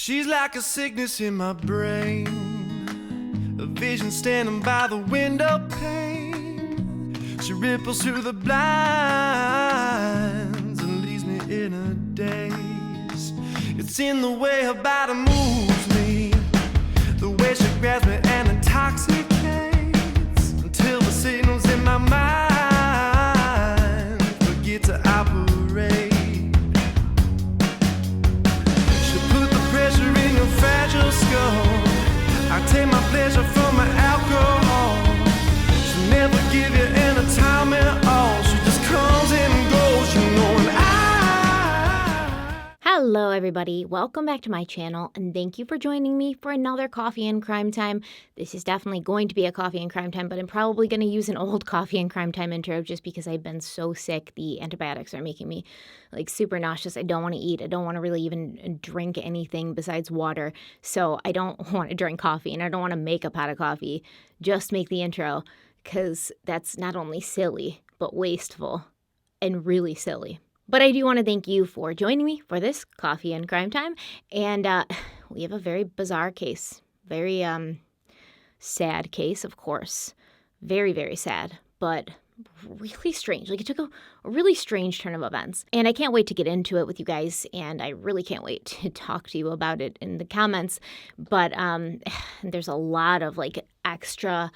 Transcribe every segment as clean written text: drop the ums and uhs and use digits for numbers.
She's like a sickness in my brain, a vision standing by the window pane. She ripples through the blinds and leaves me in a daze. It's in the way her body moves me, the way she grabs me and intoxicates, until the signals in my mind forget to operate. Fragile skull, I take my pleasure from my alcohol. She'll never give you any time at all. She just comes and goes, you know, and Hello everybody, welcome back to my channel and thank you for joining me for another Coffee and Crime Time. This is definitely going to be a Coffee and Crime Time, but I'm probably going to use an old Coffee and Crime Time intro just because I've been so sick. The antibiotics are making me like super nauseous. I don't want to eat. I don't want to really even drink anything besides water. So I don't want to drink coffee and I don't want to make a pot of coffee. Just make the intro because that's not only silly, but wasteful and really silly. But I do want to thank you for joining me for this Coffee and Crime Time. And we have a very bizarre case. Very sad case, of course. Very, very sad, but really strange. Like, it took a really strange turn of events. And I can't wait to get into it with you guys. And I really can't wait to talk to you about it in the comments. But there's a lot of, like, extra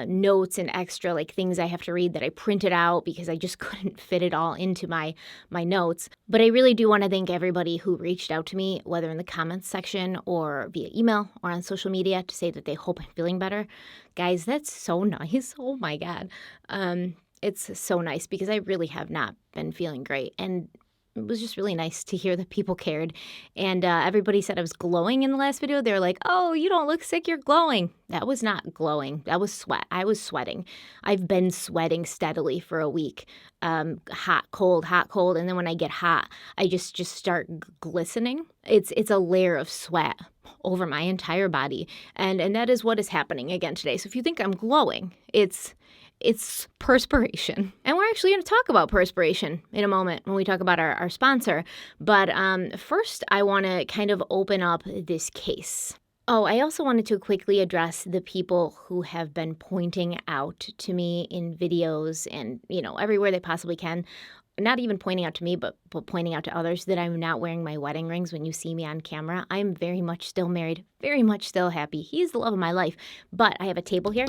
notes and extra like things I have to read that I printed out because I just couldn't fit it all into my notes. But I really do want to thank everybody who reached out to me, whether in the comments section or via email or on social media, to say that they hope I'm feeling better. Guys, that's so nice. Oh my God. It's so nice because I really have not been feeling great. And it was just really nice to hear that people cared. And everybody said I was glowing in the last video. They were like, oh, you don't look sick, you're glowing. That was not glowing. That was sweat. I was sweating. I've been sweating steadily for a week. Hot, cold. And then when I get hot, I just start glistening. It's a layer of sweat over my entire body. And that is what is happening again today. So if you think I'm glowing, it's perspiration. And we're actually going to talk about perspiration in a moment when we talk about our sponsor. But first, I want to kind of open up this case. Oh, I also wanted to quickly address the people who have been pointing out to me in videos and, you know, everywhere they possibly can. Not even pointing out to me, but pointing out to others that I'm not wearing my wedding rings when you see me on camera. I'm very much still married, very much still happy. He's the love of my life. But I have a table here.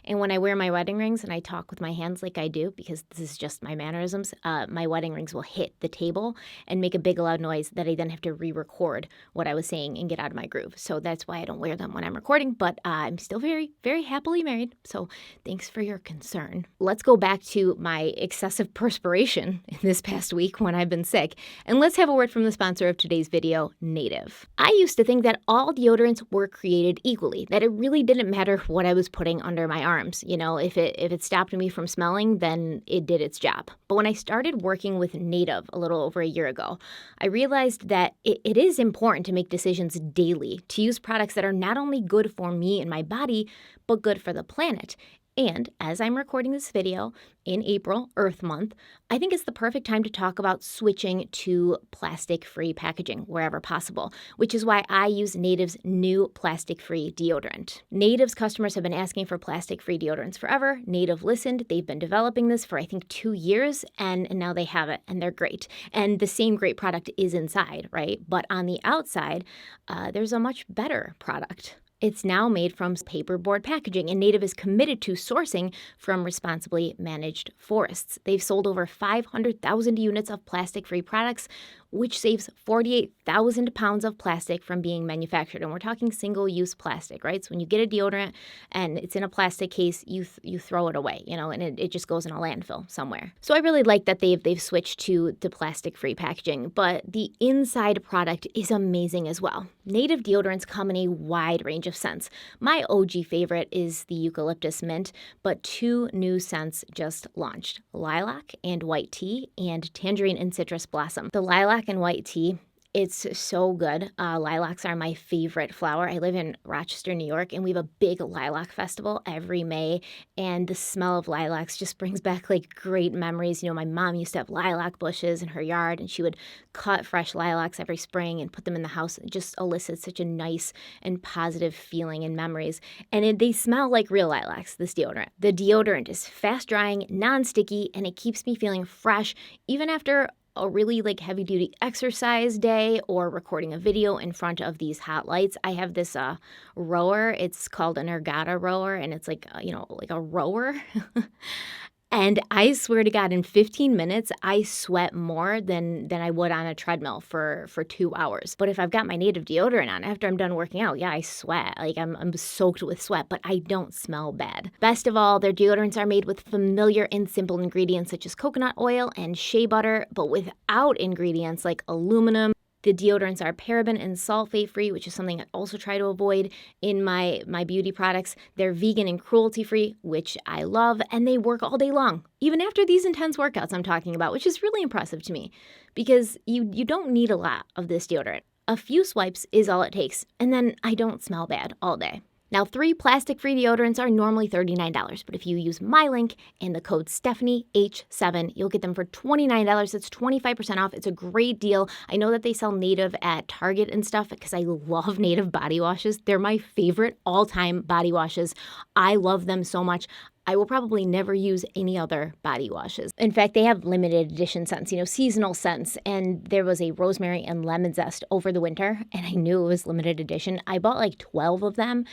And when I wear my wedding rings and I talk with my hands like I do, because this is just my mannerisms, my wedding rings will hit the table and make a big loud noise that I then have to re-record what I was saying and get out of my groove. So that's why I don't wear them when I'm recording, but I'm still very, very happily married. So thanks for your concern. Let's go back to my excessive perspiration in this past week when I've been sick. And let's have a word from the sponsor of today's video, Native. I used to think that all deodorants were created equally, that it really didn't matter what I was putting under my arms. You know, if it stopped me from smelling, then it did its job. But when I started working with Native a little over a year ago, I realized that it is important to make decisions daily to use products that are not only good for me and my body, but good for the planet. And as I'm recording this video in April, Earth Month, I think it's the perfect time to talk about switching to plastic-free packaging wherever possible, which is why I use Native's new plastic-free deodorant. Native's customers have been asking for plastic-free deodorants forever. Native listened. They've been developing this for, I think, 2 years, and now they have it, and they're great. And the same great product is inside, right? But on the outside, there's a much better product. It's now made from paperboard packaging, and Native is committed to sourcing from responsibly managed forests. They've sold over 500,000 units of plastic-free products, which saves 48,000 pounds of plastic from being manufactured. And we're talking single-use plastic, right? So when you get a deodorant and it's in a plastic case, you throw it away, you know, and it just goes in a landfill somewhere. So I really like that they've switched to the plastic-free packaging, but the inside product is amazing as well. Native deodorants come in a wide range of scents. My OG favorite is the eucalyptus mint, but 2 new scents just launched: lilac and white tea, and tangerine and citrus blossom. The lilac and white tea It's so good. Lilacs are my favorite flower. I live in Rochester, New York, and we have a big lilac festival every May. And the smell of lilacs just brings back like great memories. My mom used to have lilac bushes in her yard, and she would cut fresh lilacs every spring and put them in the house. It just elicits such a nice and positive feeling and memories. And they smell like real lilacs, this deodorant. The deodorant is fast drying, non-sticky, and it keeps me feeling fresh even after a really like heavy duty exercise day or recording a video in front of these hot lights. I have this rower. It's called an ergata rower, and it's like like a rower. And I swear to God, in 15 minutes, I sweat more than I would on a treadmill for 2 hours. But if I've got my native deodorant on after I'm done working out, yeah, I sweat. Like I'm soaked with sweat, but I don't smell bad. Best of all, their deodorants are made with familiar and simple ingredients such as coconut oil and shea butter, but without ingredients like aluminum. The deodorants are paraben and sulfate-free, which is something I also try to avoid in my beauty products. They're vegan and cruelty-free, which I love, and they work all day long, even after these intense workouts I'm talking about, which is really impressive to me because you don't need a lot of this deodorant. A few swipes is all it takes, and then I don't smell bad all day. Now, 3 plastic-free deodorants are normally $39, but if you use my link and the code StephanieH7, you'll get them for $29. That's 25% off. It's a great deal. I know that they sell Native at Target and stuff because I love Native body washes. They're my favorite all-time body washes. I love them so much. I will probably never use any other body washes. In fact, they have limited edition scents, seasonal scents. And there was a rosemary and lemon zest over the winter, and I knew it was limited edition. I bought like 12 of them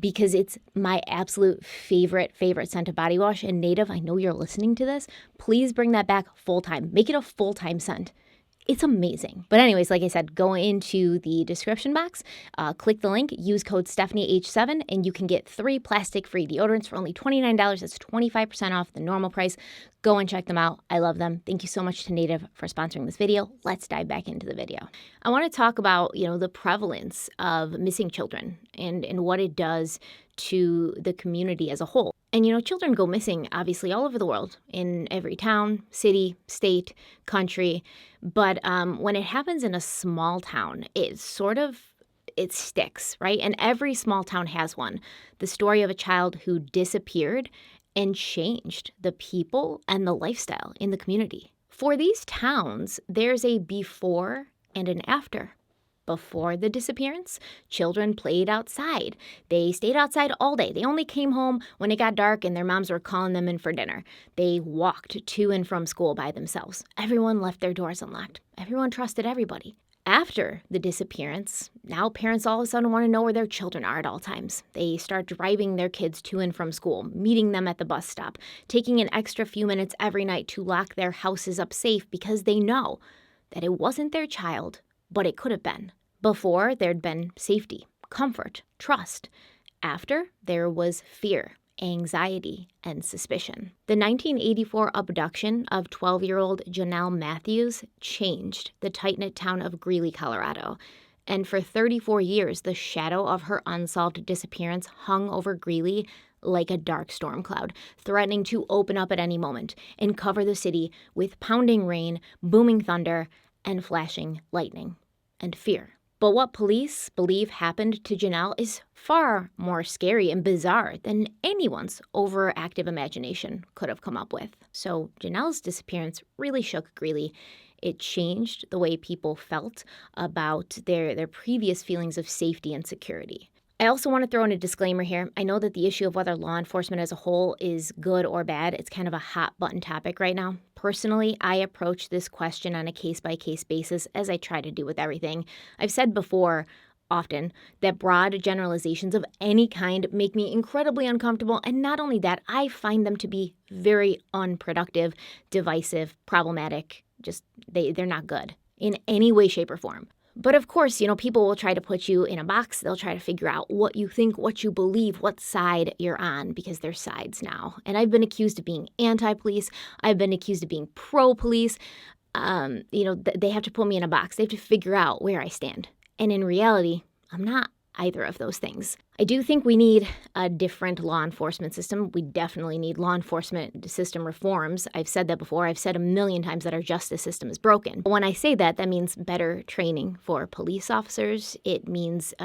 because it's my absolute favorite scent of body wash. And Native, I know you're listening to this. Please bring that back full time. Make it a full-time scent. It's amazing. But anyways, like I said, go into the description box, click the link, use code StephanieH7, and you can get 3 plastic-free deodorants for only $29. That's 25% off the normal price. Go and check them out. I love them. Thank you so much to Native for sponsoring this video. Let's dive back into the video. I want to talk about, the prevalence of missing children and what it does to the community as a whole. And, children go missing, obviously, all over the world, in every town, city, state, country. But when it happens in a small town, it sticks, right? And every small town has one. The story of a child who disappeared and changed the people and the lifestyle in the community. For these towns, there's a before and an after. Before the disappearance, children played outside. They stayed outside all day. They only came home when it got dark and their moms were calling them in for dinner. They walked to and from school by themselves. Everyone left their doors unlocked. Everyone trusted everybody. After the disappearance, now parents all of a sudden want to know where their children are at all times. They start driving their kids to and from school, meeting them at the bus stop, taking an extra few minutes every night to lock their houses up safe because they know that it wasn't their child, but it could have been. Before, there'd been safety, comfort, trust. After, there was fear, anxiety, and suspicion. The 1984 abduction of 12-year-old Jonelle Matthews changed the tight-knit town of Greeley, Colorado. And for 34 years, the shadow of her unsolved disappearance hung over Greeley like a dark storm cloud, threatening to open up at any moment and cover the city with pounding rain, booming thunder, and flashing lightning and fear. But what police believe happened to Jonelle is far more scary and bizarre than anyone's overactive imagination could have come up with. So Jonelle's disappearance really shook Greeley. It changed the way people felt about their previous feelings of safety and security. I also want to throw in a disclaimer here. I know that the issue of whether law enforcement as a whole is good or bad, it's kind of a hot button topic right now. Personally, I approach this question on a case-by-case basis, as I try to do with everything. I've said before, often, that broad generalizations of any kind make me incredibly uncomfortable, and not only that, I find them to be very unproductive, divisive, problematic. They're not good in any way, shape, or form. But of course, people will try to put you in a box. They'll try to figure out what you think, what you believe, what side you're on, because there's sides now. And I've been accused of being anti-police. I've been accused of being pro-police. They have to put me in a box. They have to figure out where I stand. And in reality, I'm not either of those things. I do think we need a different law enforcement system. We definitely need law enforcement system reforms. I've said that before. I've said a million times that our justice system is broken. But when I say that, that means better training for police officers. It means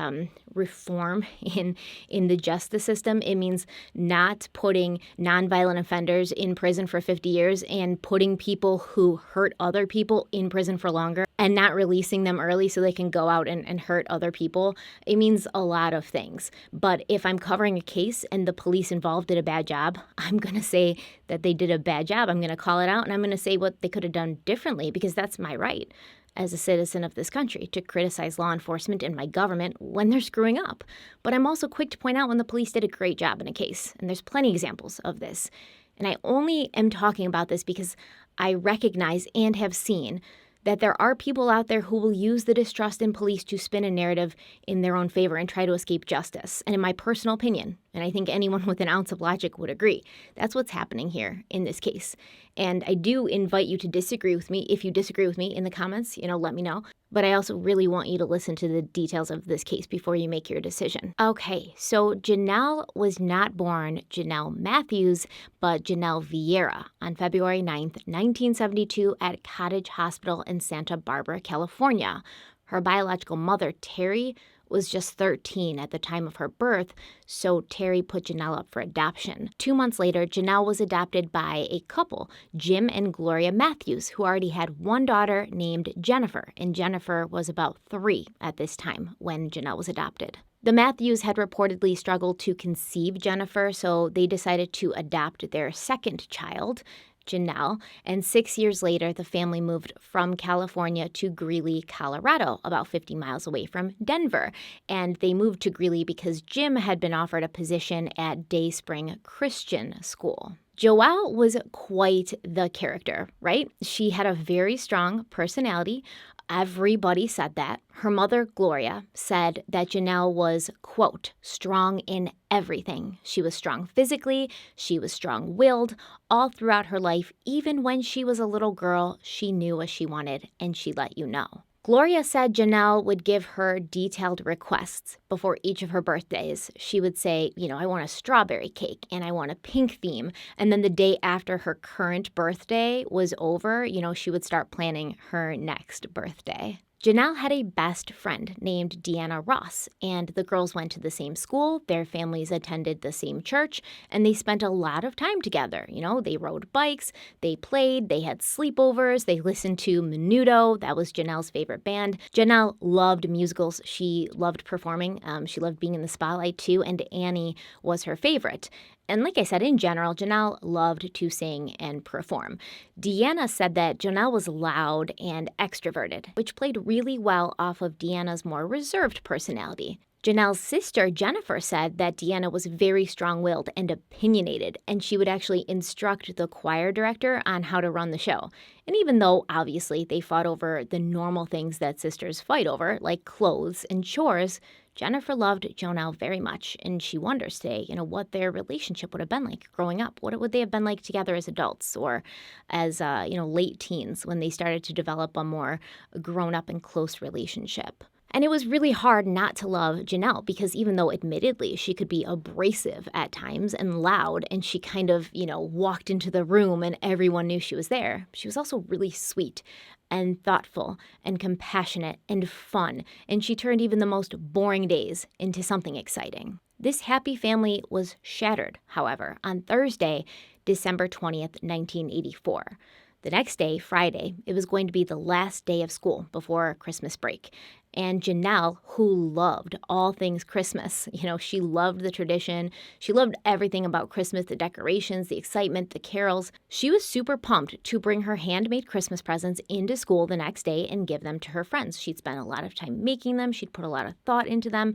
reform in the justice system. It means not putting nonviolent offenders in prison for 50 years and putting people who hurt other people in prison for longer and not releasing them early so they can go out and hurt other people. It means a lot of things. But if I'm covering a case and the police involved did a bad job, I'm going to say that they did a bad job. I'm going to call it out, and I'm going to say what they could have done differently, because that's my right as a citizen of this country to criticize law enforcement and my government when they're screwing up. But I'm also quick to point out when the police did a great job in a case, and there's plenty of examples of this. And I only am talking about this because I recognize and have seen that there are people out there who will use the distrust in police to spin a narrative in their own favor and try to escape justice. And in my personal opinion, and I think anyone with an ounce of logic would agree, that's what's happening here in this case. And I do invite you to disagree with me. If you disagree with me in the comments, let me know. But I also really want you to listen to the details of this case before you make your decision. Okay, so Jonelle was not born Jonelle Matthews, but Jonelle Vieira on February 9th, 1972 at Cottage Hospital in Santa Barbara, California. Her biological mother, Terry, was just 13 at the time of her birth, so Terry put Jonelle up for adoption. 2 months later, Jonelle was adopted by a couple, Jim and Gloria Matthews, who already had one daughter named Jennifer, and Jennifer was about 3 at this time when Jonelle was adopted. The Matthews had reportedly struggled to conceive Jennifer, so they decided to adopt their second child, Jonelle, and 6 years later, the family moved from California to Greeley, Colorado, about 50 miles away from Denver. And they moved to Greeley because Jim had been offered a position at Day Spring Christian School. Joelle was quite the character, right? She had a very strong personality. Everybody said that. Her mother, Gloria, said that Jonelle was, quote, strong in everything. She was strong physically, she was strong-willed. All throughout her life, even when she was a little girl, she knew what she wanted, and she let you know. Gloria said Jonelle would give her detailed requests before each of her birthdays. She would say, I want a strawberry cake and I want a pink theme. And then the day after her current birthday was over, she would start planning her next birthday. Jonelle had a best friend named Deanna Ross, and the girls went to the same school, their families attended the same church, and they spent a lot of time together. They rode bikes, they played, they had sleepovers, they listened to Menudo, that was Jonelle's favorite band. Jonelle loved musicals, she loved performing, she loved being in the spotlight too, and Annie was her favorite. And like I said, in general, Jonelle loved to sing and perform. Deanna said that Jonelle was loud and extroverted, which played really well off of Deanna's more reserved personality. Jonelle's sister, Jennifer, said that Deanna was very strong-willed and opinionated, and she would actually instruct the choir director on how to run the show. And even though, obviously, they fought over the normal things that sisters fight over, like clothes and chores, Jennifer loved Jonelle very much, and she wonders today, what their relationship would have been like growing up. What would they have been like together as adults or as, late teens when they started to develop a more grown-up and close relationship? And it was really hard not to love Jonelle because even though admittedly she could be abrasive at times and loud and she kind of, walked into the room and everyone knew she was there, she was also really sweet and thoughtful and compassionate and fun. And she turned even the most boring days into something exciting. This happy family was shattered, however, on Thursday, December 20th, 1984. The next day, Friday, it was going to be the last day of school before Christmas break. And Jonelle, who loved all things Christmas, she loved the tradition. She loved everything about Christmas, the decorations, the excitement, the carols. She was super pumped to bring her handmade Christmas presents into school the next day and give them to her friends. She'd spent a lot of time making them. She'd put a lot of thought into them,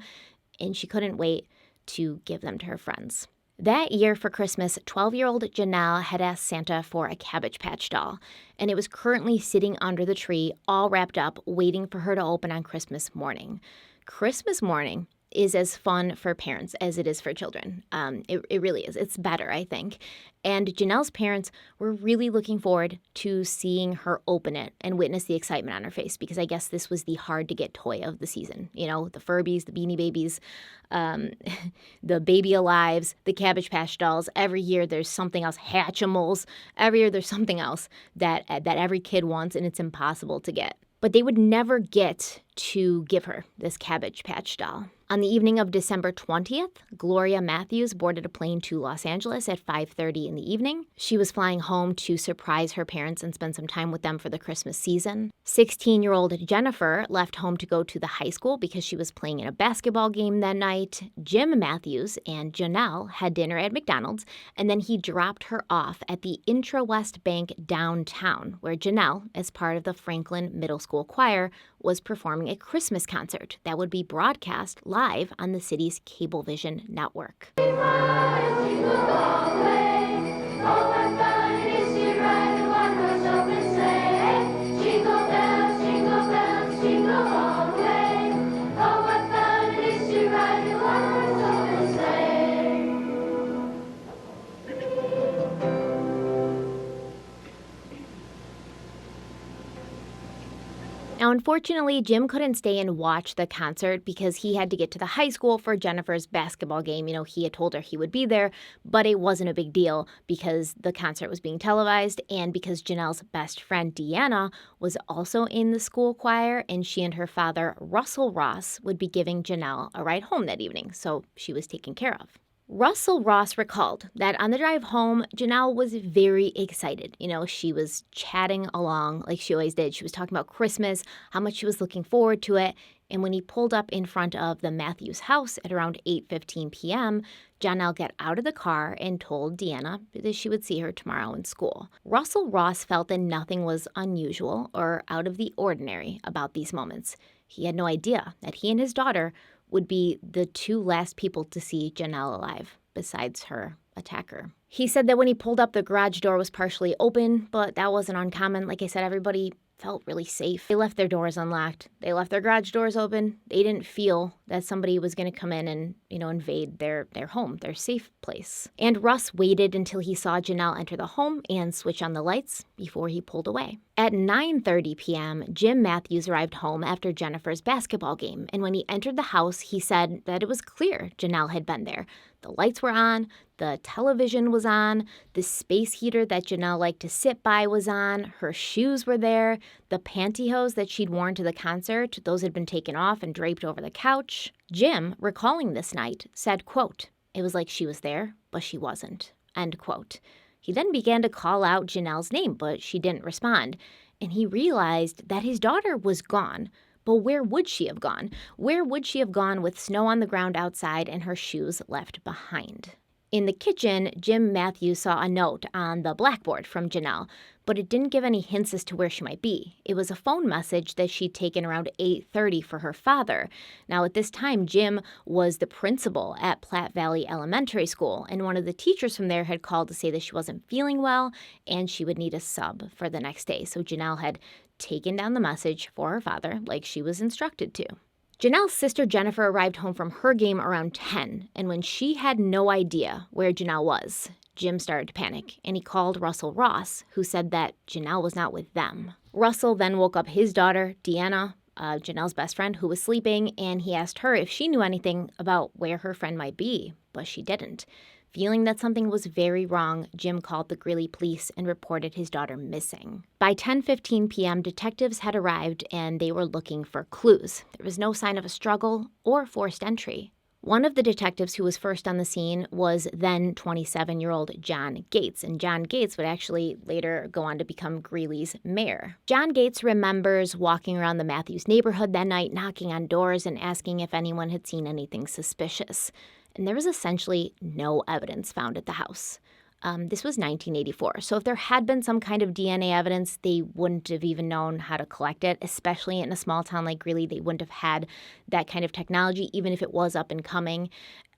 and she couldn't wait to give them to her friends. That year for Christmas, 12-year-old Jonelle had asked Santa for a Cabbage Patch doll, and it was currently sitting under the tree, all wrapped up, waiting for her to open on Christmas morning. Christmas morning, is as fun for parents as it is for children. It really is. It's better, I think. And Jonelle's parents were really looking forward to seeing her open it and witness the excitement on her face, because I guess this was the hard-to-get toy of the season. You know, the Furbies, the Beanie Babies, the Baby Alives, the Cabbage Patch Dolls. Every year there's something else. Hatchimals. Every year there's something else that every kid wants, and it's impossible to get. But they would never get to give her this Cabbage Patch doll. On the evening of December 20th, Gloria Matthews boarded a plane to Los Angeles at 5:30 in the evening. She was flying home to surprise her parents and spend some time with them for the Christmas season. 16-year-old Jennifer left home to go to the high school because she was playing in a basketball game that night. Jim Matthews and Jonelle had dinner at McDonald's, and then he dropped her off at the Intra-West Bank downtown, where Jonelle, as part of the Franklin Middle School Choir, was performing a Christmas concert that would be broadcast live on the city's Cablevision network. Now, unfortunately, Jim couldn't stay and watch the concert because he had to get to the high school for Jennifer's basketball game. You know, he had told her he would be there, but it wasn't a big deal because the concert was being televised and because Jonelle's best friend, Deanna, was also in the school choir, and she and her father, Russell Ross, would be giving Jonelle a ride home that evening, so she was taken care of. Russell Ross recalled that on the drive home, Jonelle was very excited. You know, she was chatting along like she always did. She was talking about Christmas, how much she was looking forward to it. And when he pulled up in front of the Matthews house at around 8:15 p.m., Jonelle got out of the car and told Deanna that she would see her tomorrow in school. Russell Ross felt that nothing was unusual or out of the ordinary about these moments. He had no idea that he and his daughter would be the two last people to see Jonelle alive, besides her attacker. He said that when he pulled up, the garage door was partially open, but that wasn't uncommon. Like I said, everybody felt really safe. They left their doors unlocked. They left their garage doors open. They didn't feel that somebody was going to come in and, invade their home, their safe place. And Russ waited until he saw Jonelle enter the home and switch on the lights before he pulled away. At 9:30 p.m., Jim Matthews arrived home after Jennifer's basketball game, and when he entered the house, he said that it was clear Jonelle had been there. The lights were on, the television was on, the space heater that Jonelle liked to sit by was on, her shoes were there, the pantyhose that she'd worn to the concert, those had been taken off and draped over the couch. Jim, recalling this night, said, quote, "It was like she was there, but she wasn't," end quote. He then began to call out Jonelle's name, but she didn't respond, and he realized that his daughter was gone. But where would she have gone? Where would she have gone with snow on the ground outside and her shoes left behind? In the kitchen, Jim Matthews saw a note on the blackboard from Jonelle, but it didn't give any hints as to where she might be. It was a phone message that she'd taken around 8:30 for her father. Now, at this time, Jim was the principal at Platte Valley Elementary School, and one of the teachers from there had called to say that she wasn't feeling well and she would need a sub for the next day. So Jonelle had taken down the message for her father like she was instructed to. Jonelle's sister Jennifer arrived home from her game around 10, and when she had no idea where Jonelle was, Jim started to panic, and he called Russell Ross, who said that Jonelle was not with them. Russell then woke up his daughter, Deanna, Jonelle's best friend, who was sleeping, and he asked her if she knew anything about where her friend might be, but she didn't. Feeling that something was very wrong, Jim called the Greeley police and reported his daughter missing. By 10:15 p.m., detectives had arrived and they were looking for clues. There was no sign of a struggle or forced entry. One of the detectives who was first on the scene was then 27-year-old John Gates, and John Gates would actually later go on to become Greeley's mayor. John Gates remembers walking around the Matthews neighborhood that night, knocking on doors and asking if anyone had seen anything suspicious. And there was essentially no evidence found at the house. This was 1984, so if there had been some kind of DNA evidence, they wouldn't have even known how to collect it, especially in a small town like Greeley. They wouldn't have had that kind of technology, even if it was up and coming.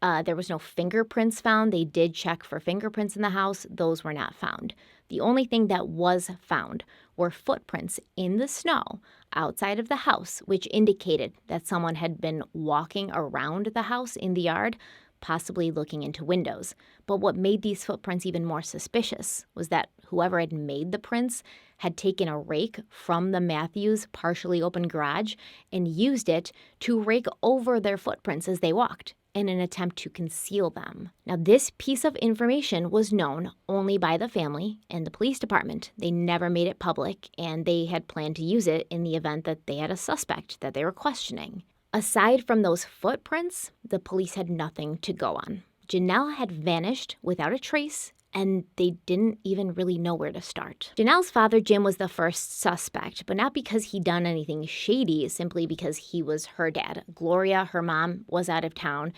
There was no fingerprints found. They did check for fingerprints in the house. Those were not found. The only thing that was found were footprints in the snow outside of the house, which indicated that someone had been walking around the house in the yard, possibly looking into windows. But what made these footprints even more suspicious was that whoever had made the prints had taken a rake from the Matthews' partially open garage and used it to rake over their footprints as they walked in an attempt to conceal them. Now, this piece of information was known only by the family and the police department. They never made it public, and they had planned to use it in the event that they had a suspect that they were questioning. Aside from those footprints, the police had nothing to go on. Jonelle had vanished without a trace, and they didn't even really know where to start. Jonelle's father, Jim, was the first suspect, but not because he'd done anything shady, simply because he was her dad. Gloria, her mom, was out of town,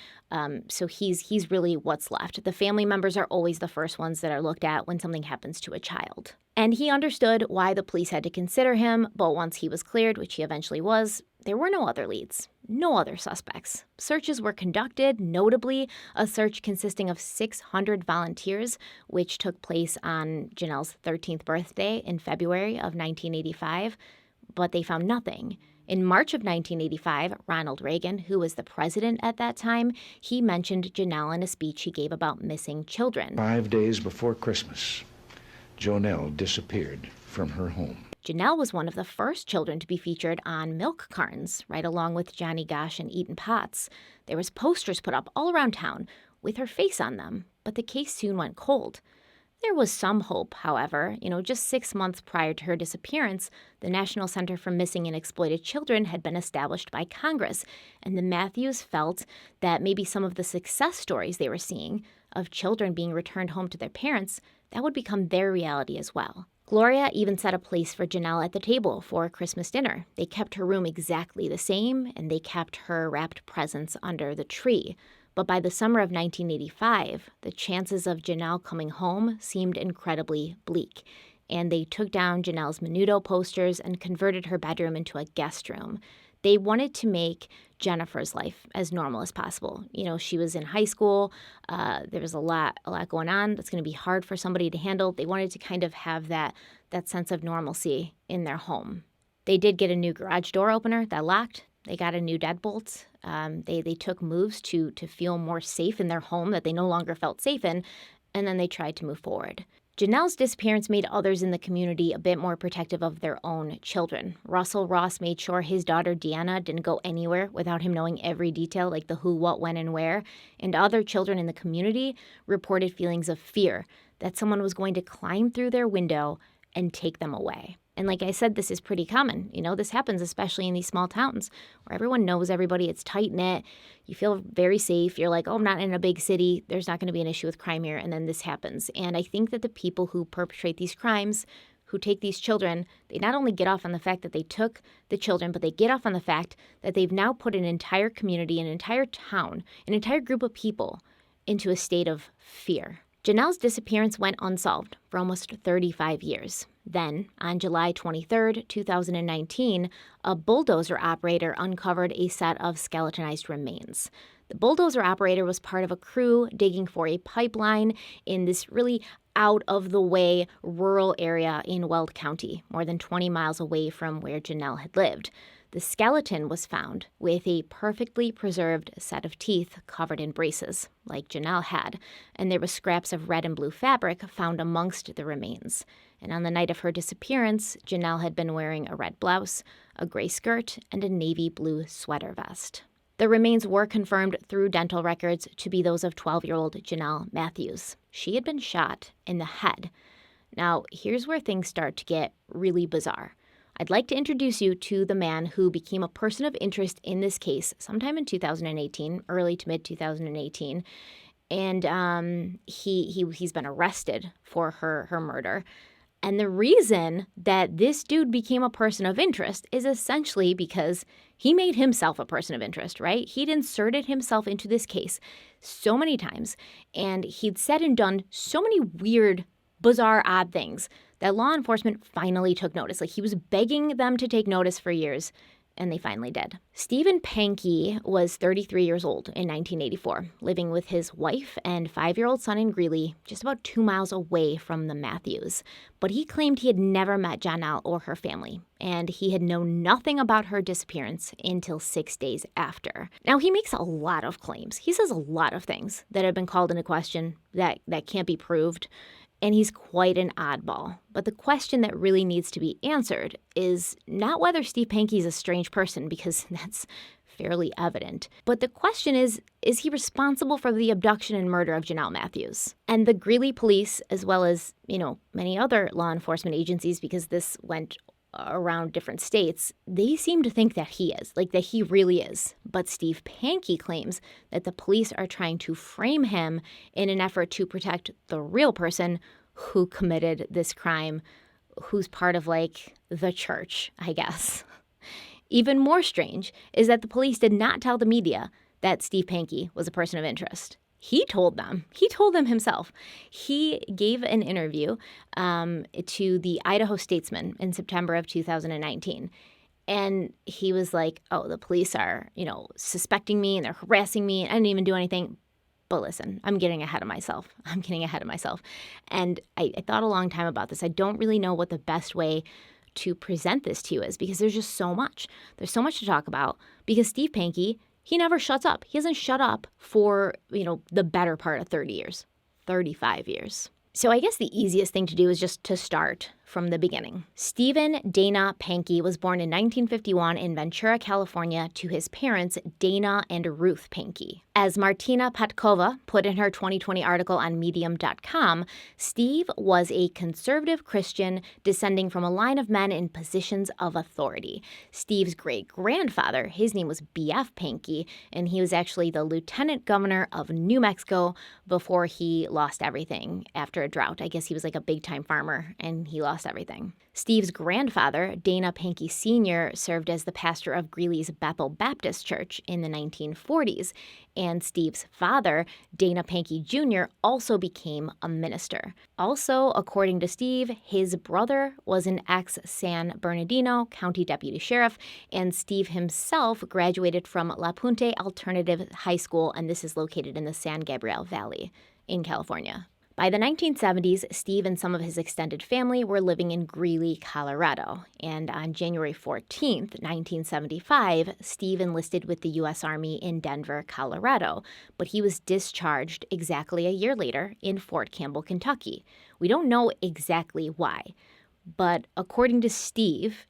so he's really what's left. The family members are always the first ones that are looked at when something happens to a child. And he understood why the police had to consider him, but once he was cleared, which he eventually was, there were no other leads, no other suspects. Searches were conducted, notably a search consisting of 600 volunteers, which took place on Jonelle's 13th birthday in February of 1985, but they found nothing. In March of 1985, Ronald Reagan, who was the president at that time, he mentioned Jonelle in a speech he gave about missing children. 5 days before Christmas, Jonelle disappeared from her home. Jonelle was one of the first children to be featured on milk cartons, right along with Johnny Gosch and Eaton Potts. There was posters put up all around town with her face on them, but the case soon went cold. There was some hope, however. Just 6 months prior to her disappearance, the National Center for Missing and Exploited Children had been established by Congress, and the Matthews felt that maybe some of the success stories they were seeing of children being returned home to their parents, that would become their reality as well. Gloria even set a place for Jonelle at the table for Christmas dinner. They kept her room exactly the same, and they kept her wrapped presents under the tree. But by the summer of 1985, the chances of Jonelle coming home seemed incredibly bleak, and they took down Jonelle's Menudo posters and converted her bedroom into a guest room. They wanted to make Jennifer's life as normal as possible. She was in high school. There was a lot going on that's going to be hard for somebody to handle. They wanted to kind of have that sense of normalcy in their home. They did get a new garage door opener that locked. They got a new deadbolt. They took moves to feel more safe in their home that they no longer felt safe in, and then they tried to move forward. Jonelle's disappearance made others in the community a bit more protective of their own children. Russell Ross made sure his daughter Deanna didn't go anywhere without him knowing every detail, like the who, what, when, and where. And other children in the community reported feelings of fear that someone was going to climb through their window and take them away. And like I said, this is pretty common. This happens especially in these small towns where everyone knows everybody. It's tight-knit. You feel very safe. You're like, oh, I'm not in a big city. There's not going to be an issue with crime here. And then this happens. And I think that the people who perpetrate these crimes, who take these children, they not only get off on the fact that they took the children, but they get off on the fact that they've now put an entire community, an entire town, an entire group of people into a state of fear. Jonelle's disappearance went unsolved for almost 35 years. Then, on July 23, 2019, a bulldozer operator uncovered a set of skeletonized remains. The bulldozer operator was part of a crew digging for a pipeline in this really out-of-the-way rural area in Weld County, more than 20 miles away from where Jonelle had lived. The skeleton was found with a perfectly preserved set of teeth covered in braces, like Jonelle had, and there were scraps of red and blue fabric found amongst the remains. And on the night of her disappearance, Jonelle had been wearing a red blouse, a gray skirt, and a navy blue sweater vest. The remains were confirmed through dental records to be those of 12-year-old Jonelle Matthews. She had been shot in the head. Now, here's where things start to get really bizarre. I'd like to introduce you to the man who became a person of interest in this case sometime in 2018, early to mid-2018, and he's been arrested for her murder. And the reason that this dude became a person of interest is essentially because he made himself a person of interest, right? He'd inserted himself into this case so many times, and he'd said and done so many weird, bizarre, odd things that law enforcement finally took notice. Like, he was begging them to take notice for years, and they finally did. Stephen Pankey was 33 years old in 1984, living with his wife and 5-year-old son in Greeley, just about 2 miles away from the Matthews. But he claimed he had never met Jonelle or her family, and he had known nothing about her disappearance until 6 days after. Now, he makes a lot of claims. He says a lot of things that have been called into question that can't be proved. And he's quite an oddball. But the question that really needs to be answered is not whether Steve Pankey is a strange person, because that's fairly evident. But the question is he responsible for the abduction and murder of Jonelle Matthews? And the Greeley police, as well as, many other law enforcement agencies, because this went around different states, they seem to think that he is, that he really is. But Steve Pankey claims that the police are trying to frame him in an effort to protect the real person who committed this crime, who's part of, the church, I guess. Even more strange is that the police did not tell the media that Steve Pankey was a person of interest. He told them. He told them himself. He gave an interview to the Idaho Statesman in September of 2019. And he was like, oh, the police are, suspecting me and they're harassing me. I didn't even do anything. But listen, I'm getting ahead of myself. And I thought a long time about this. I don't really know what the best way to present this to you is, because there's just so much. There's so much to talk about, because Steve Pankey, he never shuts up. He hasn't shut up for, the better part of 30 years, 35 years. So I guess the easiest thing to do is just to start from the beginning. Stephen Dana Pankey was born in 1951 in Ventura, California, to his parents, Dana and Ruth Pankey. As Martina Patkova put in her 2020 article on Medium.com, Steve was a conservative Christian descending from a line of men in positions of authority. Steve's great-grandfather, his name was B.F. Pankey, and he was actually the lieutenant governor of New Mexico before he lost everything after a drought. I guess he was a big-time farmer, and he lost everything. Steve's grandfather, Dana Pankey Sr., served as the pastor of Greeley's Bethel Baptist Church in the 1940s, and Steve's father, Dana Pankey Jr., also became a minister. Also, according to Steve, his brother was an ex-San Bernardino County Deputy Sheriff, and Steve himself graduated from La Puente Alternative High School, and this is located in the San Gabriel Valley in California. By the 1970s, Steve and some of his extended family were living in Greeley, Colorado. And on January 14th, 1975, Steve enlisted with the U.S. Army in Denver, Colorado. But he was discharged exactly a year later in Fort Campbell, Kentucky. We don't know exactly why. But according to Steve,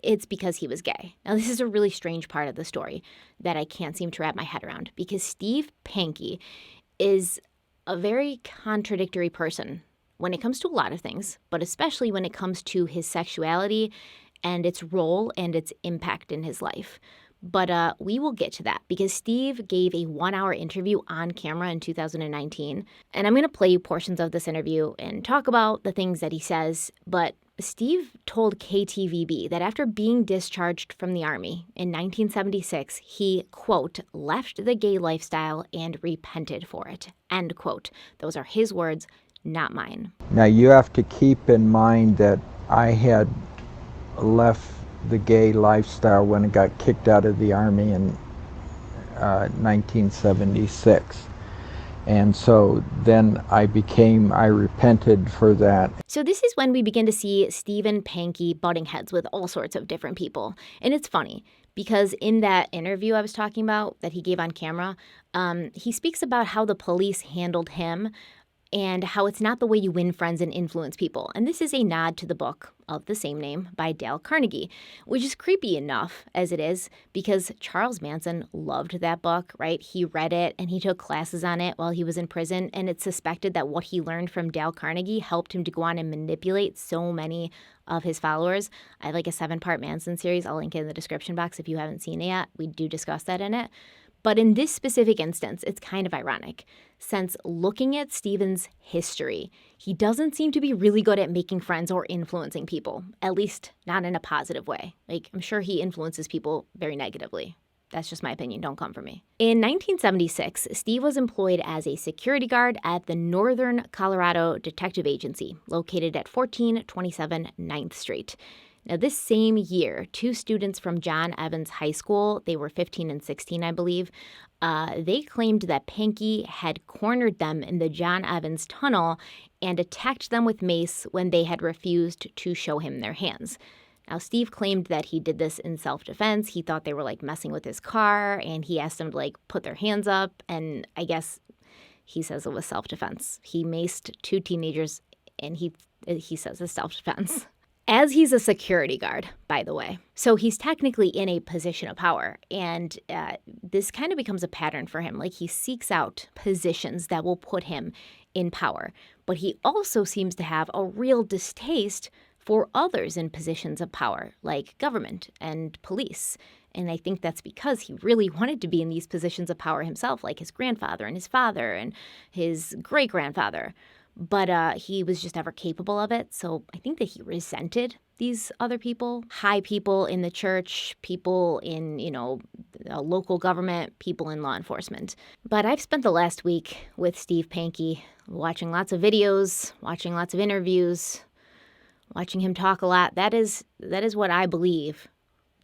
it's because he was gay. Now, this is a really strange part of the story that I can't seem to wrap my head around, because Steve Pankey is a very contradictory person when it comes to a lot of things, but especially when it comes to his sexuality and its role and its impact in his life. But we will get to that, because Steve gave a 1-hour interview on camera in 2019. And I'm going to play you portions of this interview and talk about the things that he says. But Steve told KTVB that after being discharged from the Army in 1976, he, quote, left the gay lifestyle and repented for it, end quote. Those are his words, not mine. Now, you have to keep in mind that I had left the gay lifestyle when I got kicked out of the Army in 1976. And so then I repented for that. So this is when we begin to see Stephen Pankey butting heads with all sorts of different people. And it's funny, because in that interview I was talking about that he gave on camera, he speaks about how the police handled him and how it's not the way you win friends and influence people. And this is a nod to the book of the same name by Dale Carnegie, which is creepy enough as it is, because Charles Manson loved that book, right? He read it and he took classes on it while he was in prison, and it's suspected that what he learned from Dale Carnegie helped him to go on and manipulate so many of his followers. I have a 7-part Manson series. I'll link it in the description box if you haven't seen it yet. We do discuss that in it. But in this specific instance, it's kind of ironic, since looking at Stephen's history, he doesn't seem to be really good at making friends or influencing people, at least not in a positive way. I'm sure he influences people very negatively. That's just my opinion. Don't come for me. In 1976, Steve was employed as a security guard at the Northern Colorado Detective Agency, located at 1427 9th Street. Now, this same year, 2 students from John Evans High School, they were 15 and 16, I believe, they claimed that Pankey had cornered them in the John Evans tunnel and attacked them with mace when they had refused to show him their hands. Now, Steve claimed that he did this in self-defense. He thought they were, messing with his car, and he asked them to, put their hands up, and I guess he says it was self-defense. He maced 2 teenagers, and he says it's self-defense. As he's a security guard, by the way. So he's technically in a position of power, and this kind of becomes a pattern for him. He seeks out positions that will put him in power. But he also seems to have a real distaste for others in positions of power, like government and police. And I think that's because he really wanted to be in these positions of power himself, like his grandfather and his father and his great-grandfather. But he was just never capable of it. So I think that he resented these other people, high people in the church, people in, local government, people in law enforcement. But I've spent the last week with Steve Pankey, watching lots of videos, watching lots of interviews, watching him talk a lot. That is what I believe.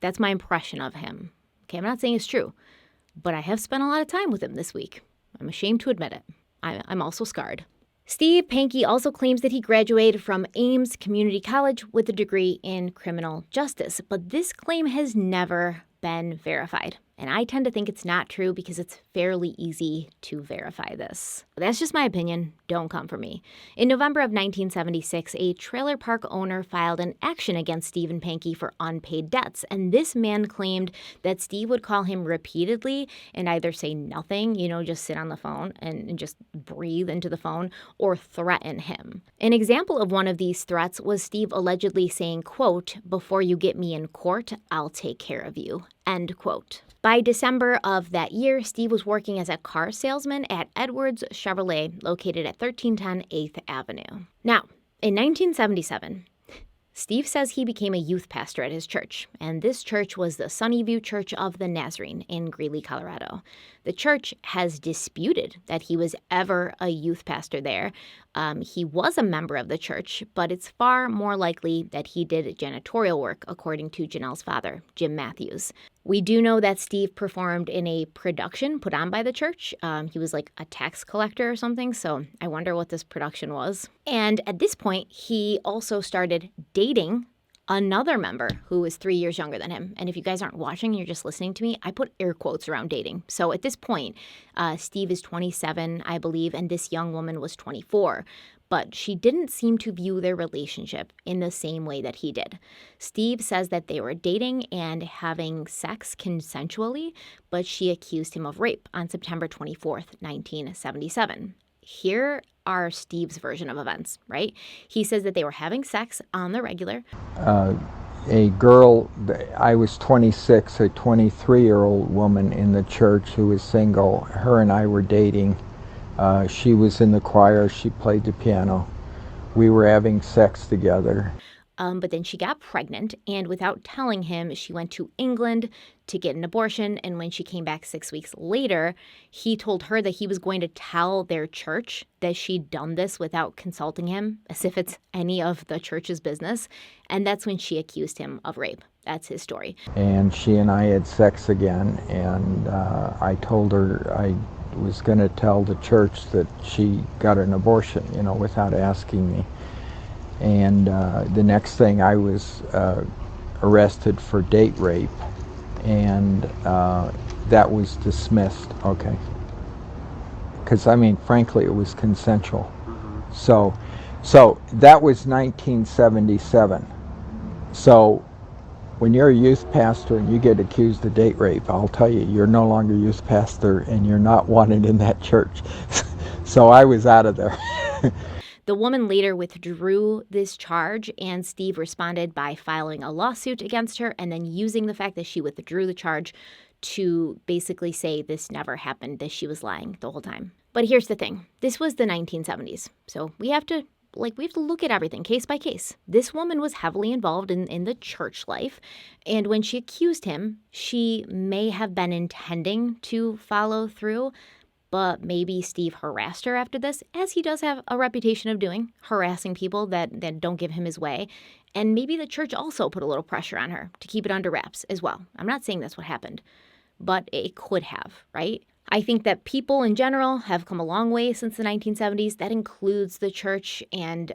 That's my impression of him. Okay, I'm not saying it's true, but I have spent a lot of time with him this week. I'm ashamed to admit it. I'm also scarred. Steve Pankey also claims that he graduated from Ames Community College with a degree in criminal justice, but this claim has never been verified. And I tend to think it's not true because it's fairly easy to verify this. But that's just my opinion. Don't come for me. In November of 1976, a trailer park owner filed an action against Stephen Pankey for unpaid debts. And this man claimed that Steve would call him repeatedly and either say nothing, just sit on the phone and just breathe into the phone, or threaten him. An example of one of these threats was Steve allegedly saying, quote, "Before you get me in court, I'll take care of you," end quote. By December of that year, Steve was working as a car salesman at Edwards Chevrolet, located at 1310 8th Avenue. Now, in 1977, Steve says he became a youth pastor at his church, and this church was the Sunnyview Church of the Nazarene in Greeley, Colorado. The church has disputed that he was ever a youth pastor there. He was a member of the church, but it's far more likely that he did janitorial work, according to Jonelle's father, Jim Matthews. We do know that Steve performed in a production put on by the church. He was like a tax collector or something, so I wonder what this production was. And at this point, he also started dating another member who was 3 years younger than him. And if you guys aren't watching, you're just listening to me, I put air quotes around dating. So at this point, Steve is 27, I believe, and this young woman was 24. But she didn't seem to view their relationship in the same way that he did. Steve says that they were dating and having sex consensually, but she accused him of rape on September 24th, 1977. Here are Steve's version of events, right? He says that they were having sex on the regular. A girl, I was 26, a 23-year-old woman in the church who was single, her and I were dating. She was in the choir, she played the piano. We were having sex together. But then she got pregnant, and without telling him, she went to England to get an abortion. And when she came back 6 weeks later, he told her that he was going to tell their church that she'd done this without consulting him, as if it's any of the church's business. And that's when she accused him of rape. That's his story. And she and I had sex again, and I told her I was going to tell the church that she got an abortion, without asking me. And the next thing, I was arrested for date rape, and that was dismissed. Okay. Because, frankly, it was consensual. So that was 1977. So when you're a youth pastor and you get accused of date rape, I'll tell you, you're no longer a youth pastor and you're not wanted in that church. So I was out of there. The woman later withdrew this charge, and Steve responded by filing a lawsuit against her and then using the fact that she withdrew the charge to basically say this never happened, that she was lying the whole time. But here's the thing. This was the 1970s, so we have to look at everything case by case. This woman was heavily involved in the church life, and when she accused him, she may have been intending to follow through, but maybe Steve harassed her after this, as he does have a reputation of doing, harassing people that don't give him his way. And maybe the church also put a little pressure on her to keep it under wraps as well. I'm not saying that's what happened, but it could have, right? I think that people in general have come a long way since the 1970s. That includes the church and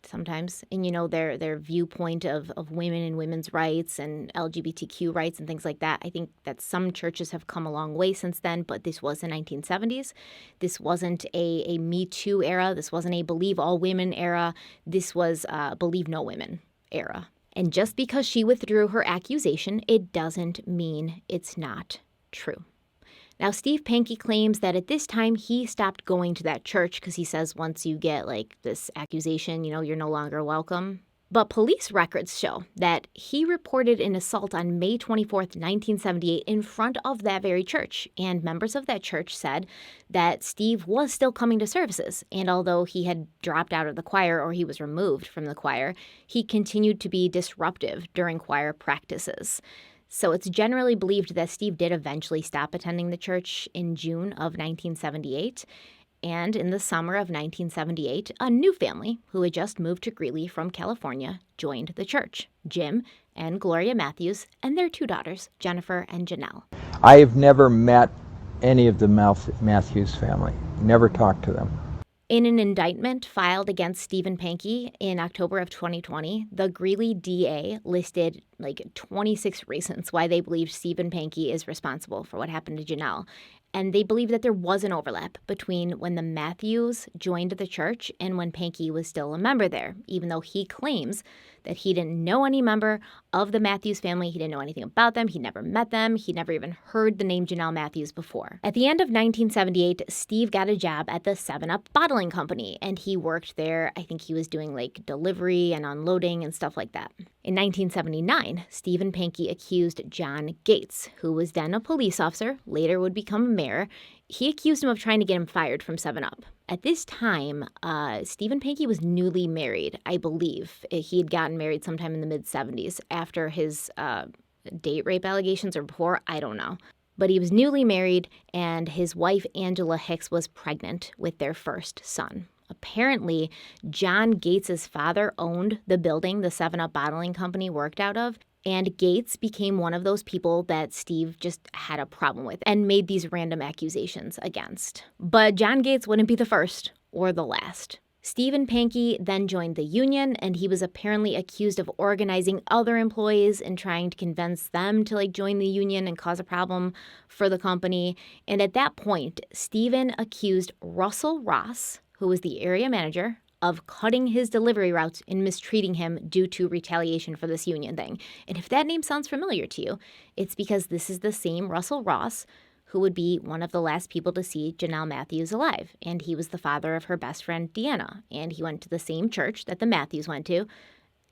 sometimes, and their viewpoint of women and women's rights and LGBTQ rights and things like that. I think that some churches have come a long way since then, but this was the 1970s. This wasn't a Me Too era. This wasn't a Believe All Women era. This was a Believe No Women era. And just because she withdrew her accusation, it doesn't mean it's not true. Now, Steve Pankey claims that at this time he stopped going to that church because he says once you get this accusation, you're no longer welcome. But police records show that he reported an assault on May 24th, 1978 in front of that very church. And members of that church said that Steve was still coming to services. And although he had dropped out of the choir or he was removed from the choir, he continued to be disruptive during choir practices. So it's generally believed that Steve did eventually stop attending the church in June of 1978. And in the summer of 1978, a new family who had just moved to Greeley from California joined the church, Jim and Gloria Matthews, and their two daughters, Jennifer and Jonelle. I have never met any of the Matthews family, never talked to them. In an indictment filed against Stephen Pankey in October of 2020, the Greeley DA listed 26 reasons why they believe Stephen Pankey is responsible for what happened to Jonelle. And they believe that there was an overlap between when the Matthews joined the church and when Pankey was still a member there, even though he claims that he didn't know any member of the Matthews family. He didn't know anything about them. He never met them. He never even heard the name Jonelle Matthews before. At the end of 1978, Steve got a job at the 7-Up bottling company, and he worked there. I think he was doing delivery and unloading and stuff like that. In 1979, Stephen Pankey accused John Gates, who was then a police officer, later would become a mayor. He accused him of trying to get him fired from 7-Up. At this time, Stephen Pankey was newly married, I believe. He had gotten married sometime in the mid-70s after his date rape allegations or before, I don't know. But he was newly married, and his wife, Angela Hicks, was pregnant with their first son. Apparently, John Gates' father owned the building the 7-Up bottling company worked out of, and Gates became one of those people that Steve just had a problem with and made these random accusations against. But John Gates wouldn't be the first or the last. Stephen Pankey then joined the union, and he was apparently accused of organizing other employees and trying to convince them to join the union and cause a problem for the company. And at that point, Stephen accused Russell Ross, who was the area manager, of cutting his delivery routes and mistreating him due to retaliation for this union thing. And if that name sounds familiar to you, it's because this is the same Russell Ross who would be one of the last people to see Jonelle Matthews alive. And he was the father of her best friend, Deanna. And he went to the same church that the Matthews went to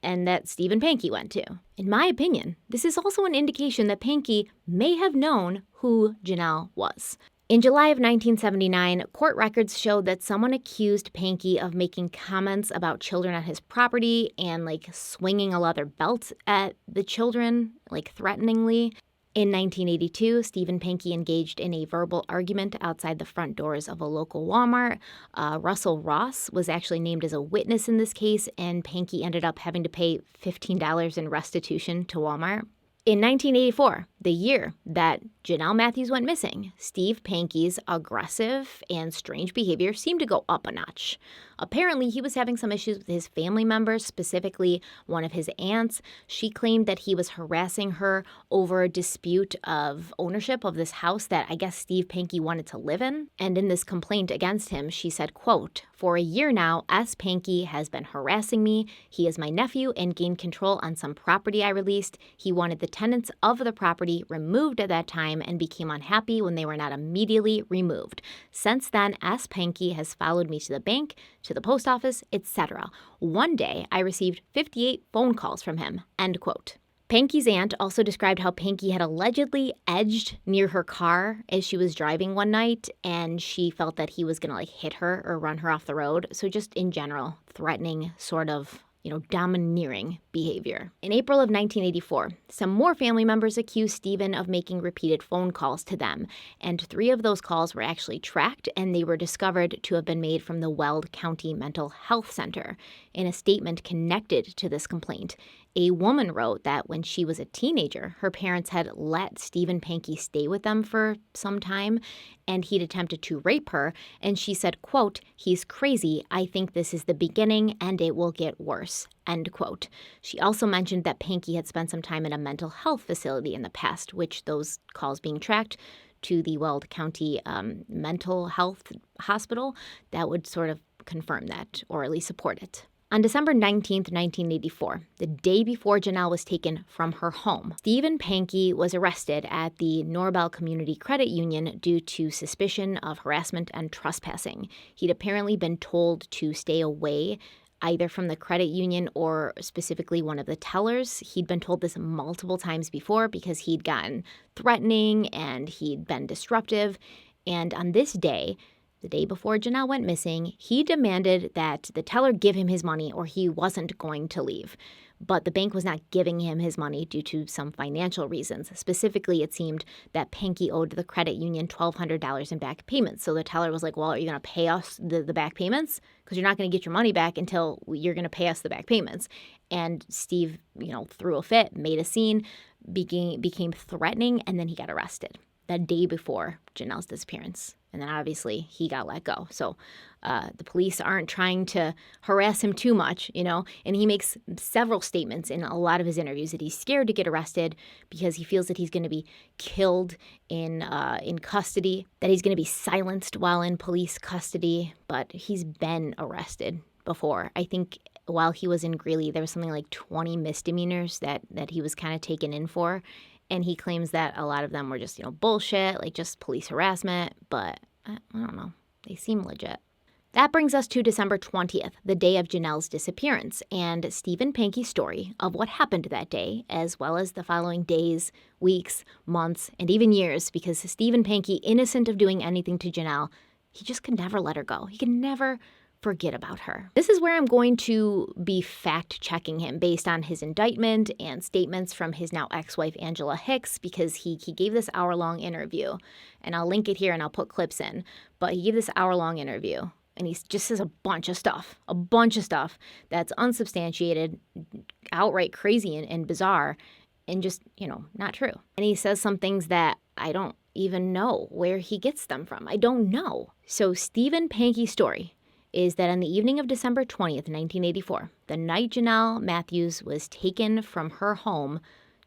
and that Stephen Pankey went to. In my opinion, this is also an indication that Pankey may have known who Jonelle was. In July of 1979, court records showed that someone accused Pankey of making comments about children at his property and swinging a leather belt at the children, threateningly. In 1982, Stephen Pankey engaged in a verbal argument outside the front doors of a local Walmart. Russell Ross was actually named as a witness in this case, and Pankey ended up having to pay $15 in restitution to Walmart. In 1984, the year that Jonelle Matthews went missing, Steve Pankey's aggressive and strange behavior seemed to go up a notch. Apparently, he was having some issues with his family members, specifically one of his aunts. She claimed that he was harassing her over a dispute of ownership of this house that I guess Steve Pankey wanted to live in. And in this complaint against him, she said, quote, "For a year now, S. Pankey has been harassing me. He is my nephew and gained control on some property I released. He wanted the tenants of the property removed at that time and became unhappy when they were not immediately removed. Since then, S. Pankey has followed me to the bank, to the post office, etc. One day, I received 58 phone calls from him," end quote. Pankey's aunt also described how Pankey had allegedly edged near her car as she was driving one night, and she felt that he was going to hit her or run her off the road. So just in general, threatening sort of domineering behavior. In April of 1984, some more family members accused Stephen of making repeated phone calls to them, and 3 of those calls were actually tracked, and they were discovered to have been made from the Weld County Mental Health Center. In a statement connected to this complaint, a woman wrote that when she was a teenager, her parents had let Stephen Pankey stay with them for some time, and he'd attempted to rape her, and she said, quote, "He's crazy. I think this is the beginning, and it will get worse," end quote. She also mentioned that Pankey had spent some time in a mental health facility in the past, which those calls being tracked to the Weld County Mental Health Hospital, that would sort of confirm that, or at least support it. On December 19th, 1984, the day before Jonelle was taken from her home, Stephen Pankey was arrested at the Norbel Community Credit Union due to suspicion of harassment and trespassing. He'd apparently been told to stay away either from the credit union or specifically one of the tellers. He'd been told this multiple times before because he'd gotten threatening and he'd been disruptive. And on this day, the day before Jonelle went missing, he demanded that the teller give him his money or he wasn't going to leave. But the bank was not giving him his money due to some financial reasons. Specifically, it seemed that Pankey owed the credit union $1,200 in back payments. So the teller was like, well, are you going to pay us the back payments? Because you're not going to get your money back until you're going to pay us the back payments. And Steve, threw a fit, made a scene, became threatening, and then he got arrested that day before Jonelle's disappearance. And then obviously he got let go. So the police aren't trying to harass him too much, and he makes several statements in a lot of his interviews that he's scared to get arrested because he feels that he's going to be killed in custody, that he's going to be silenced while in police custody. But he's been arrested before. I think while he was in Greeley, there was something like 20 misdemeanors that he was kind of taken in for. And he claims that a lot of them were just, bullshit, like just police harassment. But I don't know. They seem legit. That brings us to December 20th, the day of Jonelle's disappearance, and Stephen Pankey's story of what happened that day, as well as the following days, weeks, months, and even years, because Stephen Pankey, innocent of doing anything to Jonelle, he just could never let her go. He could never forget about her. This is where I'm going to be fact-checking him based on his indictment and statements from his now ex-wife Angela Hicks, because he gave this hour-long interview, and I'll link it here and I'll put clips in, but he gave this hour-long interview, and he just says a bunch of stuff that's unsubstantiated, outright crazy and bizarre, and just, not true. And he says some things that I don't even know where he gets them from. I don't know. So Stephen Pankey's story is that on the evening of December 20th, 1984, the night Jonelle Matthews was taken from her home,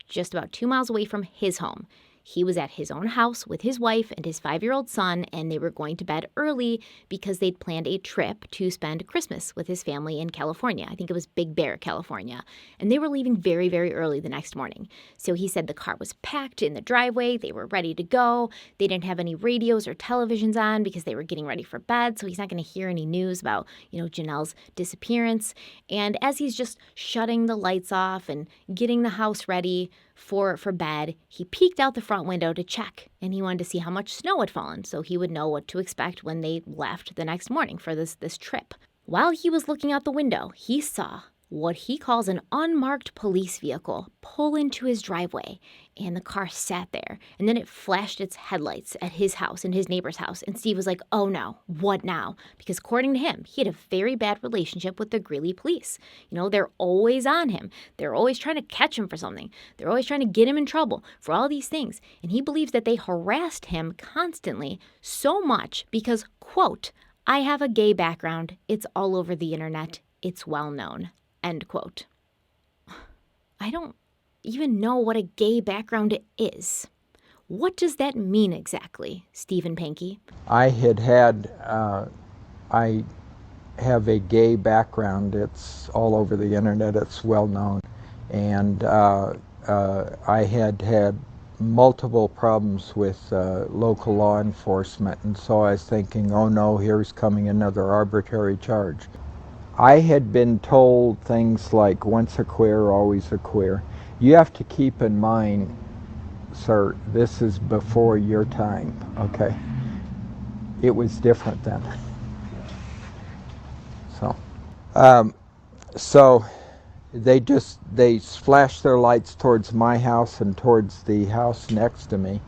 just about 2 miles away from his home, he was at his own house with his wife and his 5-year-old son, and they were going to bed early because they'd planned a trip to spend Christmas with his family in California. I think it was Big Bear, California. And they were leaving very, very early the next morning. So he said the car was packed in the driveway. They were ready to go. They didn't have any radios or televisions on because they were getting ready for bed. So he's not going to hear any news about, Jonelle's disappearance. And as he's just shutting the lights off and getting the house ready for bed, he peeked out the front window to check, and he wanted to see how much snow had fallen so he would know what to expect when they left the next morning for this trip. While he was looking out the window, he saw what he calls an unmarked police vehicle pull into his driveway, and the car sat there, and then it flashed its headlights at his house and his neighbor's house, and Steve was like, oh no, what now? Because according to him, he had a very bad relationship with the Greeley police. They're always on him. They're always trying to catch him for something. They're always trying to get him in trouble for all these things, and he believes that they harassed him constantly so much because, quote, I have a gay background. It's all over the internet. It's well known. End quote. I don't even know what a gay background is. What does that mean exactly, Stephen Pankey? I have a gay background. It's all over the internet. It's well known. And I had multiple problems with local law enforcement, and so I was thinking, oh no, here's coming another arbitrary charge. I had been told things like, once a queer, always a queer. You have to keep in mind, sir, this is before your time, okay? It was different then. So they flashed their lights towards my house and towards the house next to me,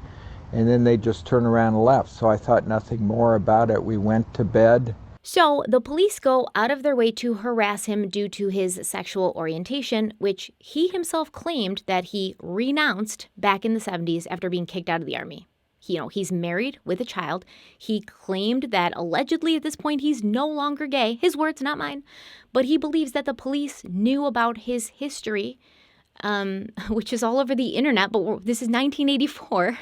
and then they just turned around and left. So I thought nothing more about it. We went to bed. So the police go out of their way to harass him due to his sexual orientation, which he himself claimed that he renounced back in the 70s after being kicked out of the Army. He's married with a child. He claimed that allegedly at this point he's no longer gay. His words, not mine. But he believes that the police knew about his history, which is all over the internet, but this is 1984,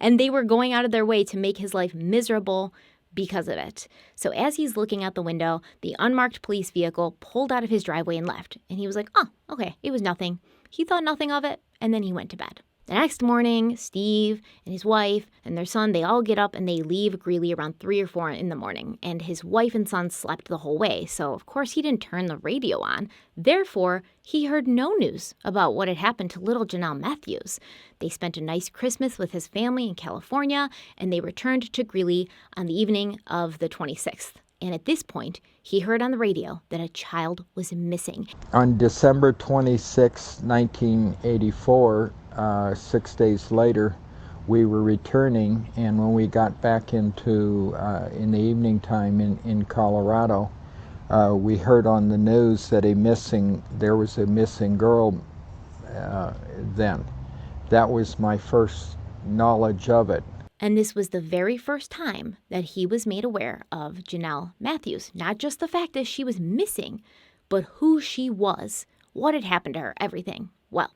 and they were going out of their way to make his life miserable because of it. So as he's looking out the window, the unmarked police vehicle pulled out of his driveway and left. And he was like, oh, okay, it was nothing. He thought nothing of it, and then he went to bed. The next morning, Steve and his wife and their son, they all get up and they leave Greeley around 3 or 4 in the morning. And his wife and son slept the whole way. So, of course, he didn't turn the radio on. Therefore, he heard no news about what had happened to little Jonelle Matthews. They spent a nice Christmas with his family in California, and they returned to Greeley on the evening of the 26th. And at this point, he heard on the radio that a child was missing. On December 26, 1984, 6 days later, we were returning, and when we got back into in the evening time in Colorado, we heard on the news that there was a missing girl then. That was my first knowledge of it. And this was the very first time that he was made aware of Jonelle Matthews. Not just the fact that she was missing, but who she was, what had happened to her, everything. Well,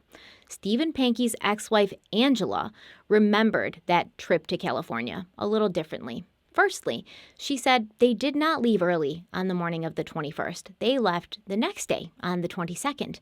Stephen Pankey's ex-wife, Angela, remembered that trip to California a little differently. Firstly, she said they did not leave early on the morning of the 21st. They left the next day on the 22nd.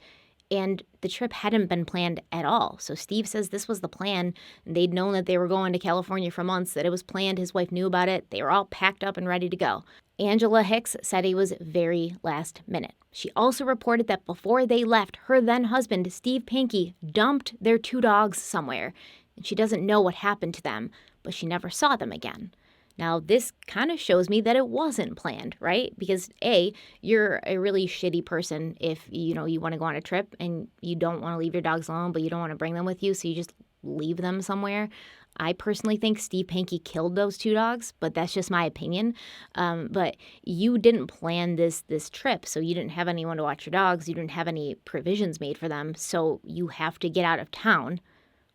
And the trip hadn't been planned at all. So Steve says this was the plan. They'd known that they were going to California for months, that it was planned. His wife knew about it. They were all packed up and ready to go. Angela Hicks said it was very last minute. She also reported that before they left, her then husband, Steve Pankey, dumped their 2 dogs somewhere. And she doesn't know what happened to them, but she never saw them again. Now, this kind of shows me that it wasn't planned, right? Because A, you're a really shitty person if, you want to go on a trip and you don't want to leave your dogs alone, but you don't want to bring them with you, so you just leave them somewhere. I personally think Steve Pankey killed those 2 dogs, but that's just my opinion. But you didn't plan this trip, so you didn't have anyone to watch your dogs. You didn't have any provisions made for them, so you have to get out of town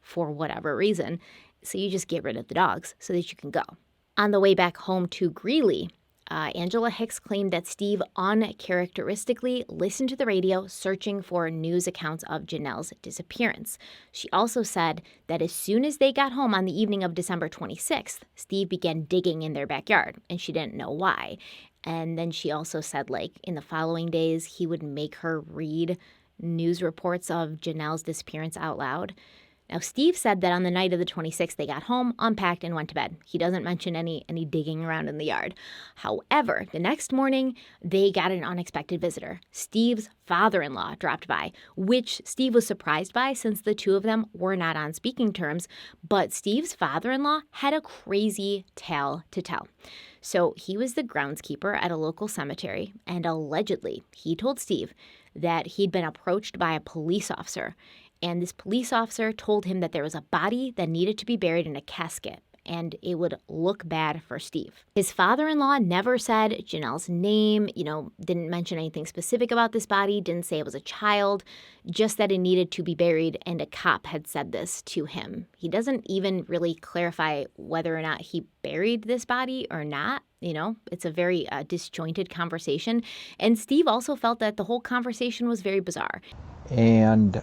for whatever reason. So you just get rid of the dogs so that you can go. On the way back home to Greeley, Angela Hicks claimed that Steve uncharacteristically listened to the radio searching for news accounts of Jonelle's disappearance. She also said that as soon as they got home on the evening of December 26th, Steve began digging in their backyard, and she didn't know why. And then she also said, in the following days, he would make her read news reports of Jonelle's disappearance out loud. Now, Steve said that on the night of the 26th, they got home, unpacked, and went to bed. He doesn't mention any digging around in the yard. However, the next morning, they got an unexpected visitor. Steve's father-in-law dropped by, which Steve was surprised by since the two of them were not on speaking terms. But Steve's father-in-law had a crazy tale to tell. So he was the groundskeeper at a local cemetery, and allegedly, he told Steve that he'd been approached by a police officer. And this police officer told him that there was a body that needed to be buried in a casket, and it would look bad for Steve. His father-in-law never said Jonelle's name, didn't mention anything specific about this body, didn't say it was a child, just that it needed to be buried, and a cop had said this to him. He doesn't even really clarify whether or not he buried this body or not. It's a very disjointed conversation. And Steve also felt that the whole conversation was very bizarre. And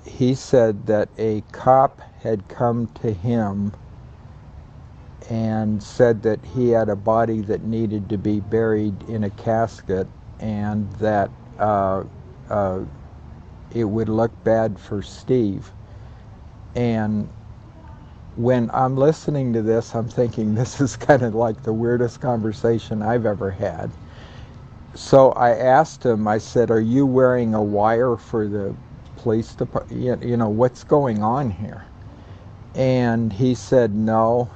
he said that a cop had come to him and said that he had a body that needed to be buried in a casket, and that it would look bad for Steve. And when I'm listening to this, I'm thinking this is kind of like the weirdest conversation I've ever had. So I asked him, I said, are you wearing a wire for the police department? What's going on here? And he said no,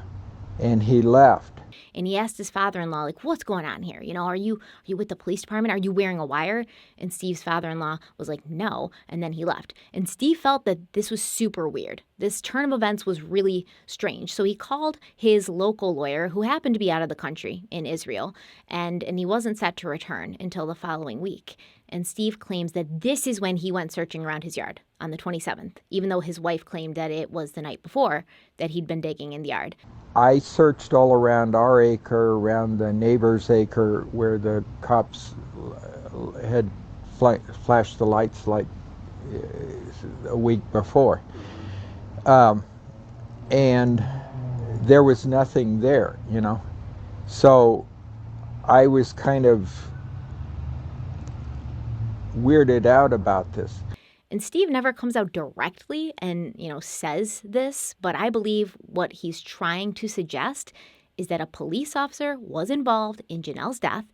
and he left. And he asked his father-in-law, like, what's going on here? You know, are you with the police department? Are you wearing a wire? And Steve's father-in-law was like, no. And then he left. And Steve felt that this was super weird. This turn of events was really strange. So he called his local lawyer, who happened to be out of the country in Israel, and he wasn't set to return until the following week. And Steve claims that this is when he went searching around his yard on the 27th, even though his wife claimed that it was the night before that he'd been digging in the yard. I searched all around our acre, around the neighbor's acre, where the cops had flashed the lights like a week before. And there was nothing there, you know. So I was kind of weirded out about this. And Steve never comes out directly and, says this, but I believe what he's trying to suggest is that a police officer was involved in Jonelle's death,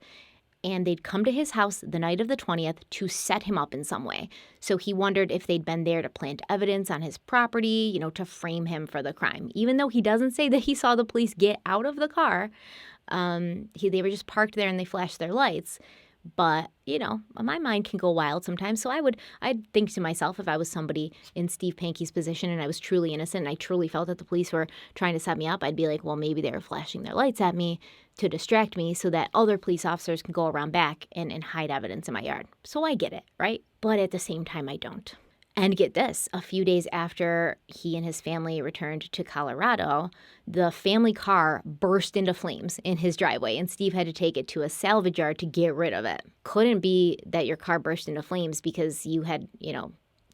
and they'd come to his house the night of the 20th to set him up in some way. So he wondered if they'd been there to plant evidence on his property, to frame him for the crime. Even though he doesn't say that he saw the police get out of the car, they were just parked there and they flashed their lights. But, my mind can go wild sometimes. So I'd think to myself, if I was somebody in Steve Pankey's position and I was truly innocent and I truly felt that the police were trying to set me up, I'd be like, well, maybe they were flashing their lights at me to distract me so that other police officers can go around back and hide evidence in my yard. So I get it, right? But at the same time, I don't. And get this, a few days after he and his family returned to Colorado, the family car burst into flames in his driveway, and Steve had to take it to a salvage yard to get rid of it. Couldn't be that your car burst into flames because you had,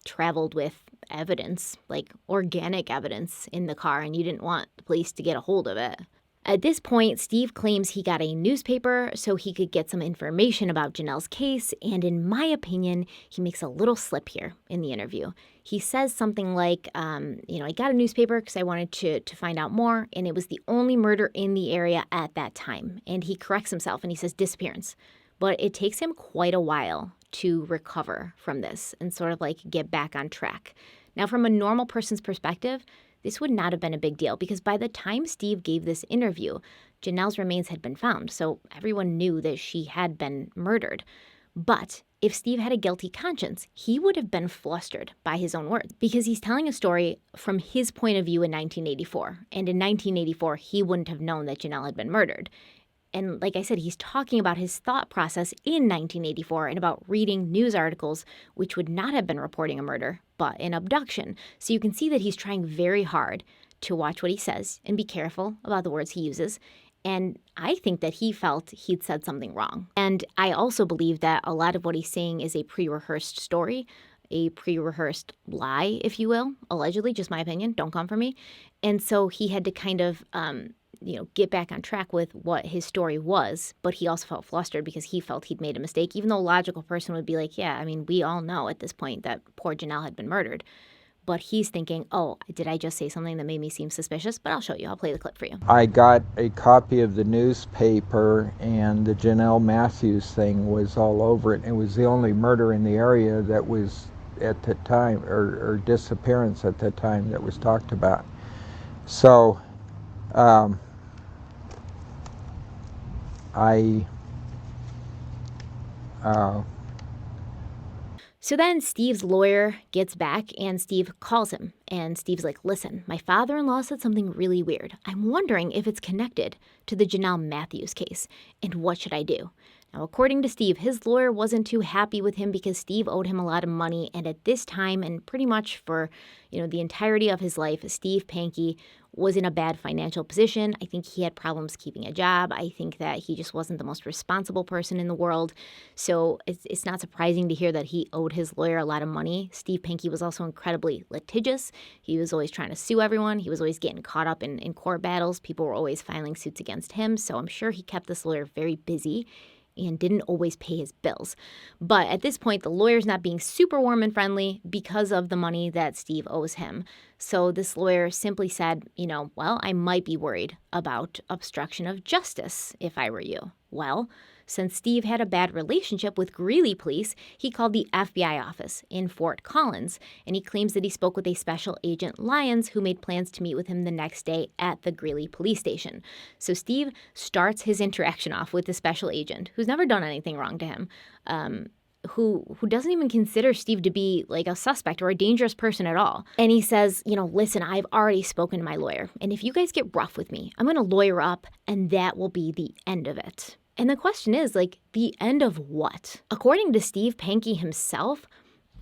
traveled with evidence, like organic evidence in the car, and you didn't want the police to get a hold of it. At this point, Steve claims he got a newspaper so he could get some information about Jonelle's case, and in my opinion, he makes a little slip here in the interview. He says something like, I got a newspaper because I wanted to find out more, and it was the only murder in the area at that time. And he corrects himself and he says disappearance. But it takes him quite a while to recover from this and sort of like get back on track. Now, from a normal person's perspective, this would not have been a big deal because by the time Steve gave this interview, Jonelle's remains had been found, so everyone knew that she had been murdered. But if Steve had a guilty conscience, he would have been flustered by his own words because he's telling a story from his point of view in 1984. And in 1984, he wouldn't have known that Jonelle had been murdered. And like I said, he's talking about his thought process in 1984 and about reading news articles, which would not have been reporting a murder, but an abduction. So you can see that he's trying very hard to watch what he says and be careful about the words he uses. And I think that he felt he'd said something wrong. And I also believe that a lot of what he's saying is a pre-rehearsed story, a pre-rehearsed lie, if you will, allegedly, just my opinion, don't come for me. And so he had to kind of get back on track with what his story was, but he also felt flustered because he felt he'd made a mistake, even though a logical person would be like, yeah, I mean, we all know at this point that poor Jonelle had been murdered. But he's thinking, oh, did I just say something that made me seem suspicious? But I'll show you. I'll play the clip for you. I got a copy of the newspaper, and the Jonelle Matthews thing was all over it. It was the only murder in the area that was at the time, or disappearance at the time, that was talked about. So So then Steve's lawyer gets back and Steve calls him. And Steve's like, listen, my father-in-law said something really weird. I'm wondering if it's connected to the Jonelle Matthews case. And what should I do? Now, according to Steve, his lawyer wasn't too happy with him because Steve owed him a lot of money. And at this time, and pretty much for, the entirety of his life, Steve Pankey was in a bad financial position. I think he had problems keeping a job. I think that he just wasn't the most responsible person in the world. So it's not surprising to hear that he owed his lawyer a lot of money. Steve Pankey was also incredibly litigious. He was always trying to sue everyone. He was always getting caught up in court battles. People were always filing suits against him. So I'm sure he kept this lawyer very busy and didn't always pay his bills. But at this point, the lawyer's not being super warm and friendly because of the money that Steve owes him. So this lawyer simply said, well, I might be worried about obstruction of justice if I were you. Well, since Steve had a bad relationship with Greeley police, he called the FBI office in Fort Collins, and he claims that he spoke with a special agent Lyons who made plans to meet with him the next day at the Greeley police station. So Steve starts his interaction off with the special agent, who's never done anything wrong to him, who doesn't even consider Steve to be like a suspect or a dangerous person at all. And he says, listen, I've already spoken to my lawyer, and if you guys get rough with me, I'm going to lawyer up, and that will be the end of it. And the question is, the end of what? According to Steve Pankey himself,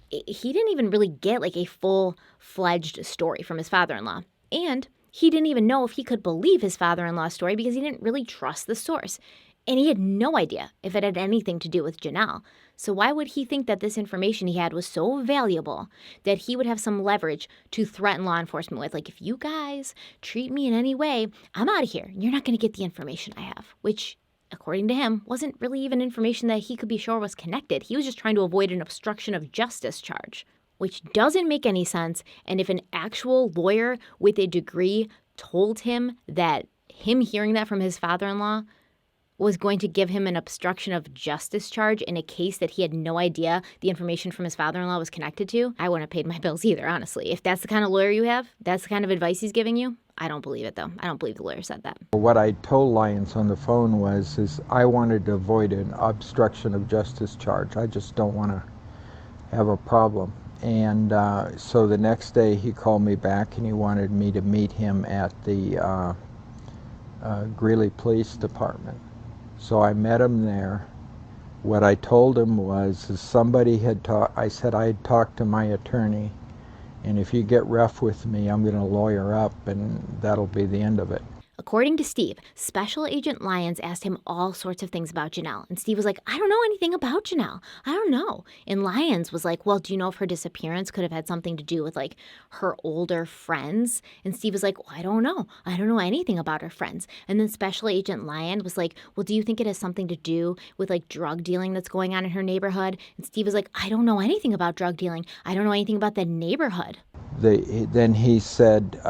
he didn't even really get a full-fledged story from his father-in-law. And he didn't even know if he could believe his father-in-law's story because he didn't really trust the source. And he had no idea if it had anything to do with Jonelle. So why would he think that this information he had was so valuable that he would have some leverage to threaten law enforcement with? If you guys treat me in any way, I'm out of here. You're not going to get the information I have, which, according to him, wasn't really even information that he could be sure was connected. He was just trying to avoid an obstruction of justice charge, which doesn't make any sense. And if an actual lawyer with a degree told him that him hearing that from his father-in-law was going to give him an obstruction of justice charge in a case that he had no idea the information from his father-in-law was connected to, I wouldn't have paid my bills either, honestly. If that's the kind of lawyer you have, that's the kind of advice he's giving you, I don't believe it, though. I don't believe the lawyer said that. What I told Lyons on the phone is I wanted to avoid an obstruction of justice charge. I just don't want to have a problem. And so the next day he called me back and he wanted me to meet him at the Greeley Police Department. So I met him there. What I told him was somebody had talked, I said I had talked to my attorney, and if you get rough with me, I'm going to lawyer up, and that'll be the end of it. According to Steve, Special Agent Lyons asked him all sorts of things about Jonelle. And Steve was like, I don't know anything about Jonelle. I don't know. And Lyons was like, well, do you know if her disappearance could have had something to do with her older friends? And Steve was like, well, I don't know. I don't know anything about her friends. And then Special Agent Lyons was like, well, do you think it has something to do with drug dealing that's going on in her neighborhood? And Steve was like, I don't know anything about drug dealing. I don't know anything about the neighborhood. Then he said,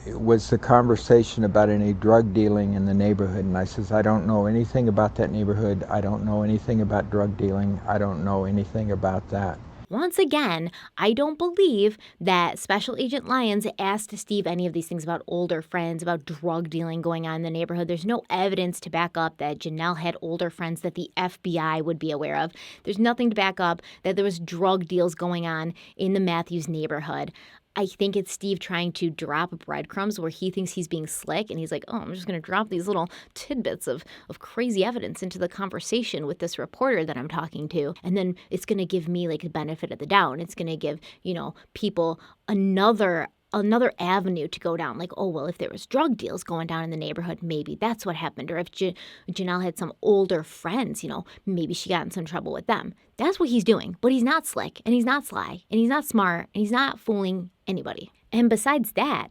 was the conversation about any drug dealing in the neighborhood? And I says, I don't know anything about that neighborhood. I don't know anything about drug dealing. I don't know anything about that. Once again, I don't believe that Special Agent Lyons asked Steve any of these things about older friends, about drug dealing going on in the neighborhood. There's no evidence to back up that Jonelle had older friends that the FBI would be aware of. There's nothing to back up that there was drug deals going on in the Matthews neighborhood. I think it's Steve trying to drop breadcrumbs where he thinks he's being slick, and he's like, oh, I'm just going to drop these little tidbits of crazy evidence into the conversation with this reporter that I'm talking to, and then it's going to give me the benefit of the doubt. It's going to give, people another avenue to go down, oh, well, if there was drug deals going down in the neighborhood, maybe that's what happened. Or if Jonelle had some older friends, maybe she got in some trouble with them. That's what he's doing. But he's not slick, and he's not sly, and he's not smart, and he's not fooling anybody. And besides that,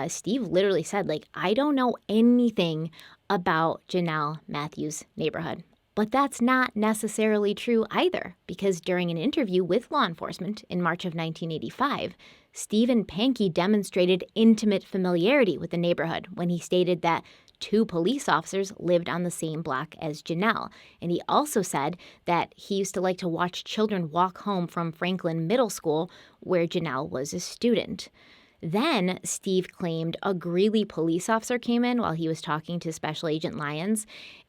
Steve literally said, I don't know anything about Jonelle Matthews' neighborhood. But that's not necessarily true either, because during an interview with law enforcement in March of 1985, Stephen Pankey demonstrated intimate familiarity with the neighborhood when he stated that 2 police officers lived on the same block as Jonelle. And he also said that he used to like to watch children walk home from Franklin Middle School, where Jonelle was a student. Then Steve claimed a Greeley police officer came in while he was talking to Special Agent Lyons.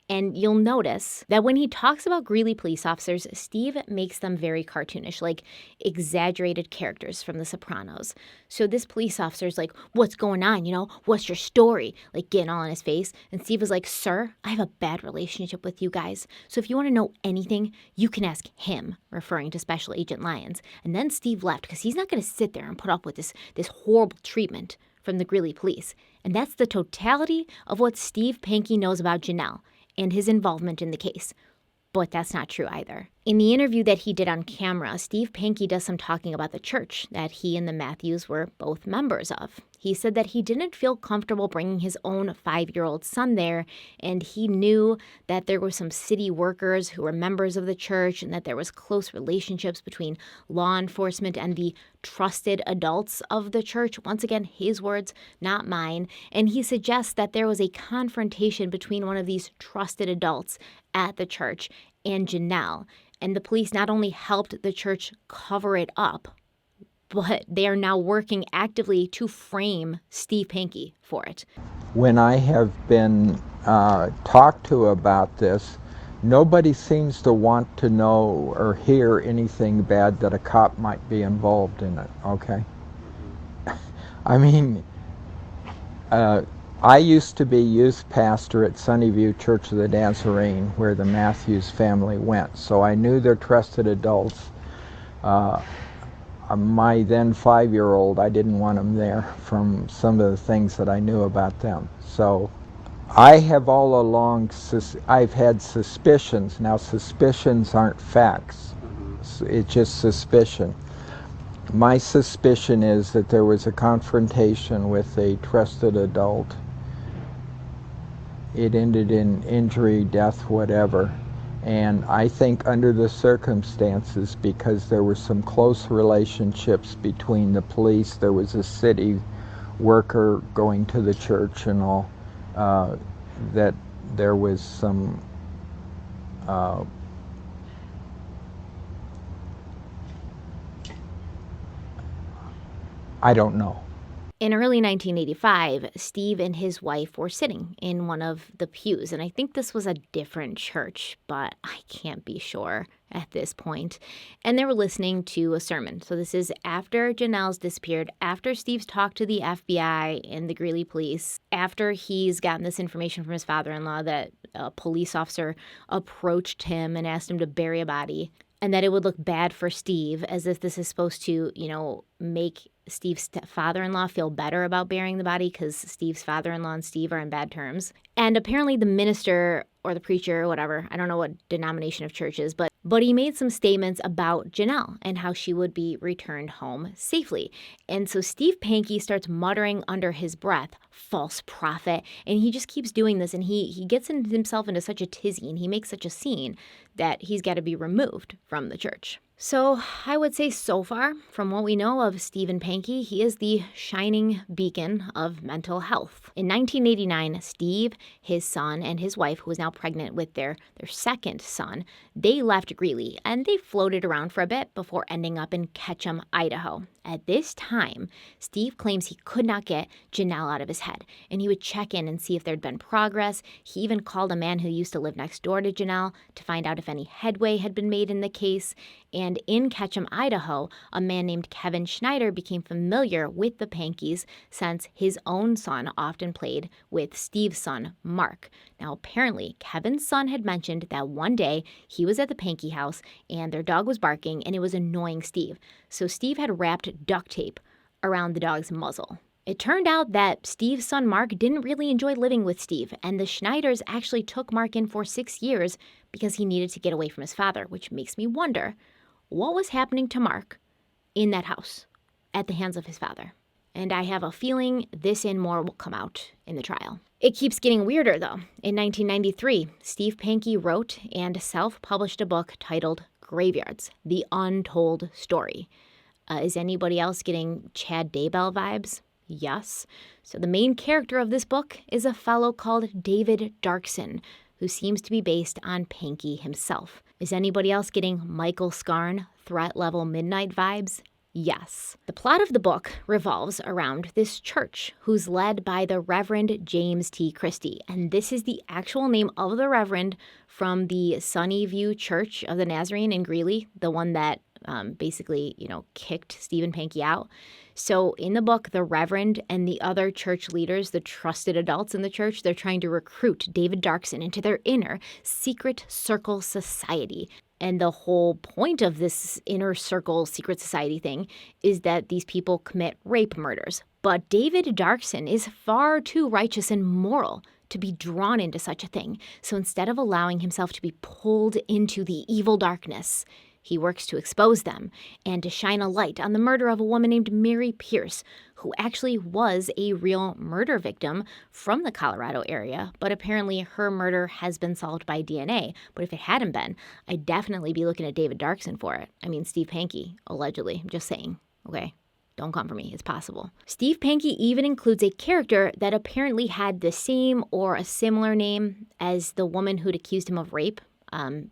And you'll notice that when he talks about Greeley police officers, Steve makes them very cartoonish, exaggerated characters from The Sopranos. So this police officer's like, what's going on, What's your story? Getting all in his face. And Steve was like, sir, I have a bad relationship with you guys. So if you want to know anything, you can ask him, referring to Special Agent Lyons. And then Steve left because he's not going to sit there and put up with this horrible treatment from the Greeley police. And that's the totality of what Steve Pankey knows about Jonelle and his involvement in the case. But that's not true either. In the interview that he did on camera, Steve Pankey does some talking about the church that he and the Matthews were both members of. He said that he didn't feel comfortable bringing his own 5-year-old son there, and he knew that there were some city workers who were members of the church and that there was close relationships between law enforcement and the trusted adults of the church. Once again, his words, not mine. And he suggests that there was a confrontation between one of these trusted adults at the church and Jonelle. And the police not only helped the church cover it up, but they are now working actively to frame Steve Pankey for it. When I have been talked to about this, nobody seems to want to know or hear anything bad that a cop might be involved in it, okay? I mean, I used to be youth pastor at Sunnyview Church of the Nazarene, where the Matthews family went, so I knew their trusted adults. My then 5-year-old, I didn't want him there from some of the things that I knew about them. So I have all along, I've had suspicions. Now suspicions aren't facts, it's just suspicion. My suspicion is that there was a confrontation with a trusted adult. It ended in injury, death, whatever. And I think under the circumstances, because there were some close relationships between the police, there was a city worker going to the church and all, that there was some I don't know. In early 1985, Steve and his wife were sitting in one of the pews, and I think this was a different church, but I can't be sure at this point. And they were listening to a sermon. So this is after Jonelle's disappeared, after Steve's talked to the FBI and the Greeley police, after he's gotten this information from his father-in-law that a police officer approached him and asked him to bury a body, and that it would look bad for Steve, as if this is supposed to, make Steve's father-in-law feel better about burying the body because Steve's father-in-law and Steve are in bad terms. And apparently the minister or the preacher or whatever, I don't know what denomination of church is, but he made some statements about Jonelle and how she would be returned home safely. And so Steve Pankey starts muttering under his breath, "false prophet," and he just keeps doing this, and he gets himself into such a tizzy and he makes such a scene that he's got to be removed from the church. So I would say so far, from what we know of Stephen Pankey, he is the shining beacon of mental health. In 1989, Steve, his son, and his wife, who was now pregnant with their second son, they left Greeley, and they floated around for a bit before ending up in Ketchum, Idaho. At this time, Steve claims he could not get Jonelle out of his head, and he would check in and see if there'd been progress. He even called a man who used to live next door to Jonelle to find out if any headway had been made in the case. And in Ketchum, Idaho, a man named Kevin Schneider became familiar with the Pankeys since his own son often played with Steve's son, Mark. Now, apparently, Kevin's son had mentioned that one day he was at the Pankey house and their dog was barking and it was annoying Steve. So Steve had wrapped duct tape around the dog's muzzle. It turned out that Steve's son Mark didn't really enjoy living with Steve, and the Schneiders actually took Mark in for 6 years because he needed to get away from his father, which makes me wonder what was happening to Mark in that house at the hands of his father. And I have a feeling this and more will come out in the trial. It keeps getting weirder, though. In 1993, Steve Pankey wrote and self-published a book titled Graveyards, The Untold Story. Is anybody else getting Chad Daybell vibes? Yes. So the main character of this book is a fellow called David Darkson, who seems to be based on Pankey himself. Is anybody else getting Michael Scarn, Threat Level Midnight vibes? Yes. The plot of the book revolves around this church, who's led by the Reverend James T. Christie. And this is the actual name of the Reverend from the Sunnyview Church of the Nazarene in Greeley, the one that basically, kicked Stephen Pankey out. So in the book, the Reverend and the other church leaders, the trusted adults in the church, they're trying to recruit David Darkson into their inner secret circle society. And the whole point of this inner circle secret society thing is that these people commit rape murders, But David Darkson is far too righteous and moral to be drawn into such a thing. So instead of allowing himself to be pulled into the evil darkness, he works to expose them and to shine a light on the murder of a woman named Mary Pierce, who actually was a real murder victim from the Colorado area, but apparently her murder has been solved by DNA. But if it hadn't been, I'd definitely be looking at David Darkson for it. I mean, Steve Pankey, allegedly. I'm just saying, okay? Don't come for me. It's possible. Steve Pankey even includes a character that apparently had the same or a similar name as the woman who'd accused him of rape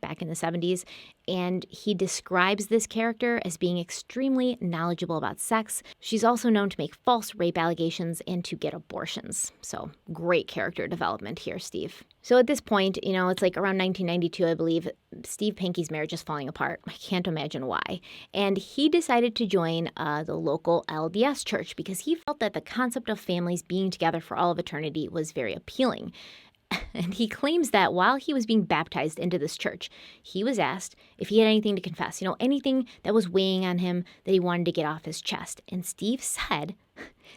back in the 70s. And he describes this character as being extremely knowledgeable about sex. She's also known to make false rape allegations and to get abortions. So great character development here, Steve. So at this point, it's like around 1992, I believe, Steve Pankey's marriage is falling apart. I can't imagine why. And he decided to join the local LDS church because he felt that the concept of families being together for all of eternity was very appealing. And he claims that while he was being baptized into this church, he was asked if he had anything to confess, anything that was weighing on him that he wanted to get off his chest. And Steve said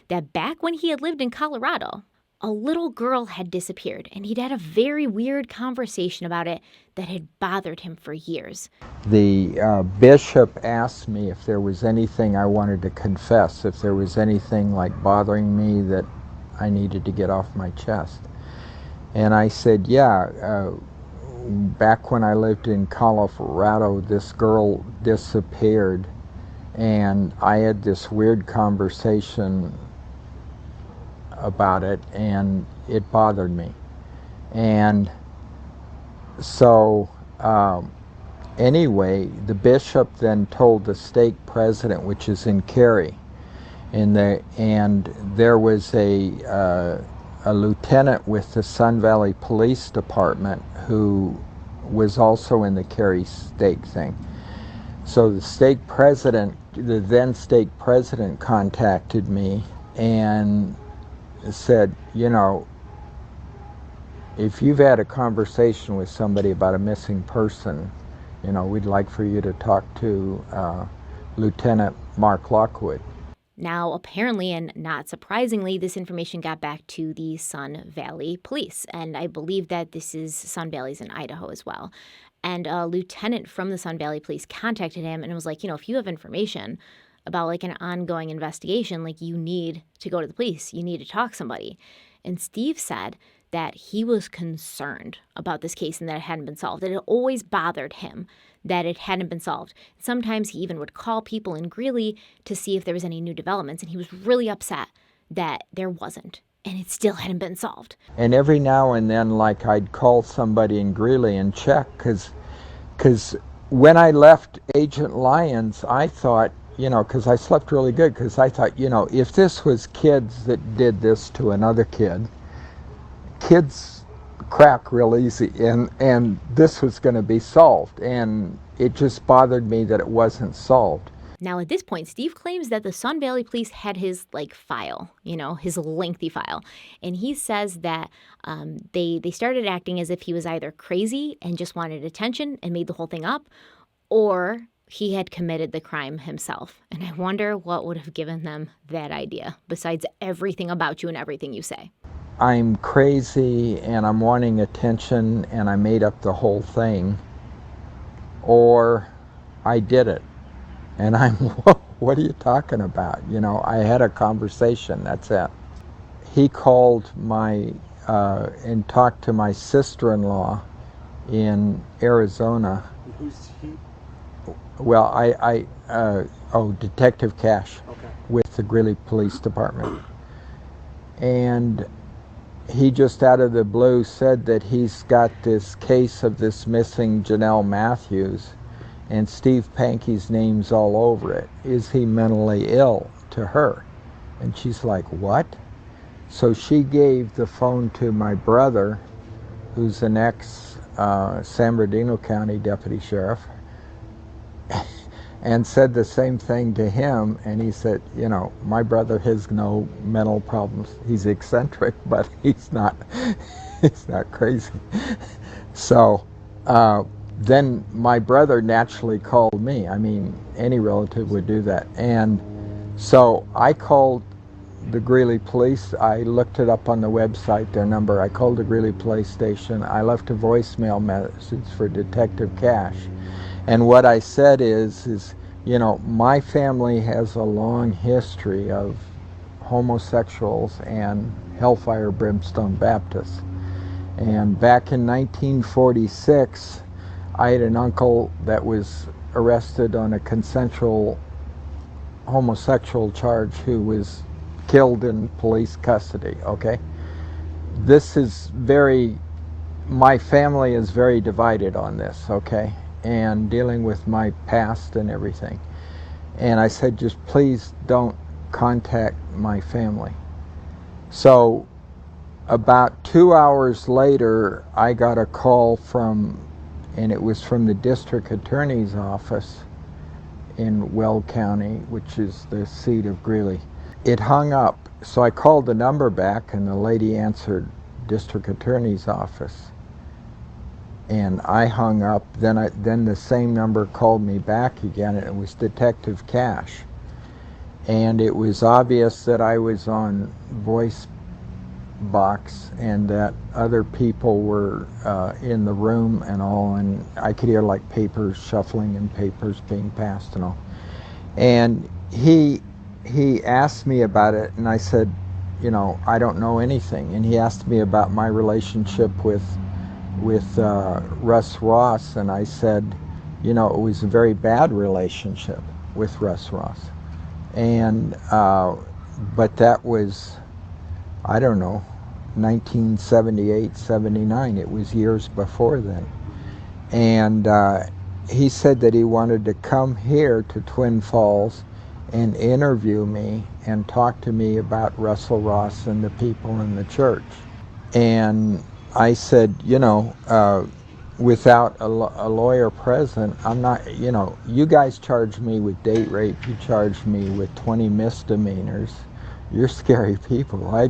that back when he had lived in Colorado, a little girl had disappeared, and he'd had a very weird conversation about it that had bothered him for years. The bishop asked me if there was anything I wanted to confess, if there was anything like bothering me that I needed to get off my chest. And I said, yeah, back when I lived in Colorado, this girl disappeared, and I had this weird conversation about it, and it bothered me. And so anyway, the bishop then told the stake president, which is in Cary, and there was a lieutenant with the Sun Valley Police Department who was also in the Cary stake thing. So the then stake president contacted me and said, if you've had a conversation with somebody about a missing person, we'd like for you to talk to Lieutenant Mark Lockwood. Now, apparently, and not surprisingly, this information got back to the Sun Valley Police, and I believe that this is Sun Valley's in Idaho as well. And a lieutenant from the Sun Valley Police contacted him and was like, if you have information about like an ongoing investigation, like you need to go to the police, you need to talk to somebody. And Steve said that he was concerned about this case and that it hadn't been solved. That it always bothered him that it hadn't been solved. Sometimes he even would call people in Greeley to see if there was any new developments, and he was really upset that there wasn't, and it still hadn't been solved. And every now and then, like, I'd call somebody in Greeley and check, because when I left Agent Lyons, I thought, because I slept really good, because I thought, if this was kids that did this to another kid, kids crack real easy, and this was going to be solved, and it just bothered me that it wasn't solved. Now, at this point, Steve claims that the Sun Valley Police had his, file, his lengthy file. And he says that they started acting as if he was either crazy and just wanted attention and made the whole thing up, or he had committed the crime himself. And I wonder what would have given them that idea, besides everything about you and everything you say. I'm crazy and I'm wanting attention and I made up the whole thing, or I did it. And I'm, what are you talking about? I had a conversation, that's it. He called and talked to my sister-in-law in Arizona. Who's he? Well, Detective Cash, Okay. With the Greeley Police Department. And he just out of the blue said that he's got this case of this missing Jonelle Matthews, and Steve Pankey's name's all over it. Is he mentally ill? To her. And she's like, what? So she gave the phone to my brother, who's an ex-San Bernardino County deputy sheriff, and said the same thing to him, and he said, my brother has no mental problems. He's eccentric, but he's not crazy. So then my brother naturally called me. I mean, any relative would do that. And so I called the Greeley police. I looked it up on the website, their number. I called the Greeley police station. I left a voicemail message for Detective Cash. And what I said is, you know, my family has a long history of homosexuals and hellfire brimstone Baptists. And back in 1946, I had an uncle that was arrested on a consensual homosexual charge who was killed in police custody, okay? This is my family is very divided on this, okay? And dealing with my past and everything. And I said, just please don't contact my family. So about 2 hours later, I got a call and it was from the district attorney's office in Weld County, which is the seat of Greeley. It hung up, so I called the number back, and the lady answered district attorney's office. And I hung up, then the same number called me back again, and it was Detective Cash. And it was obvious that I was on voice box and that other people were in the room and all, and I could hear like papers shuffling and papers being passed and all. And he asked me about it, and I said, you know, I don't know anything. And he asked me about my relationship with Russ Ross, and I said, you know, it was a very bad relationship with Russ Ross. And but that was, I don't know, 1978, 79. It was years before then. And he said that he wanted to come here to Twin Falls and interview me and talk to me about Russell Ross and the people in the church. And I said, you know, without a lawyer present, I'm not, you know, you guys charge me with date rape, you charge me with 20 misdemeanors. You're scary people. I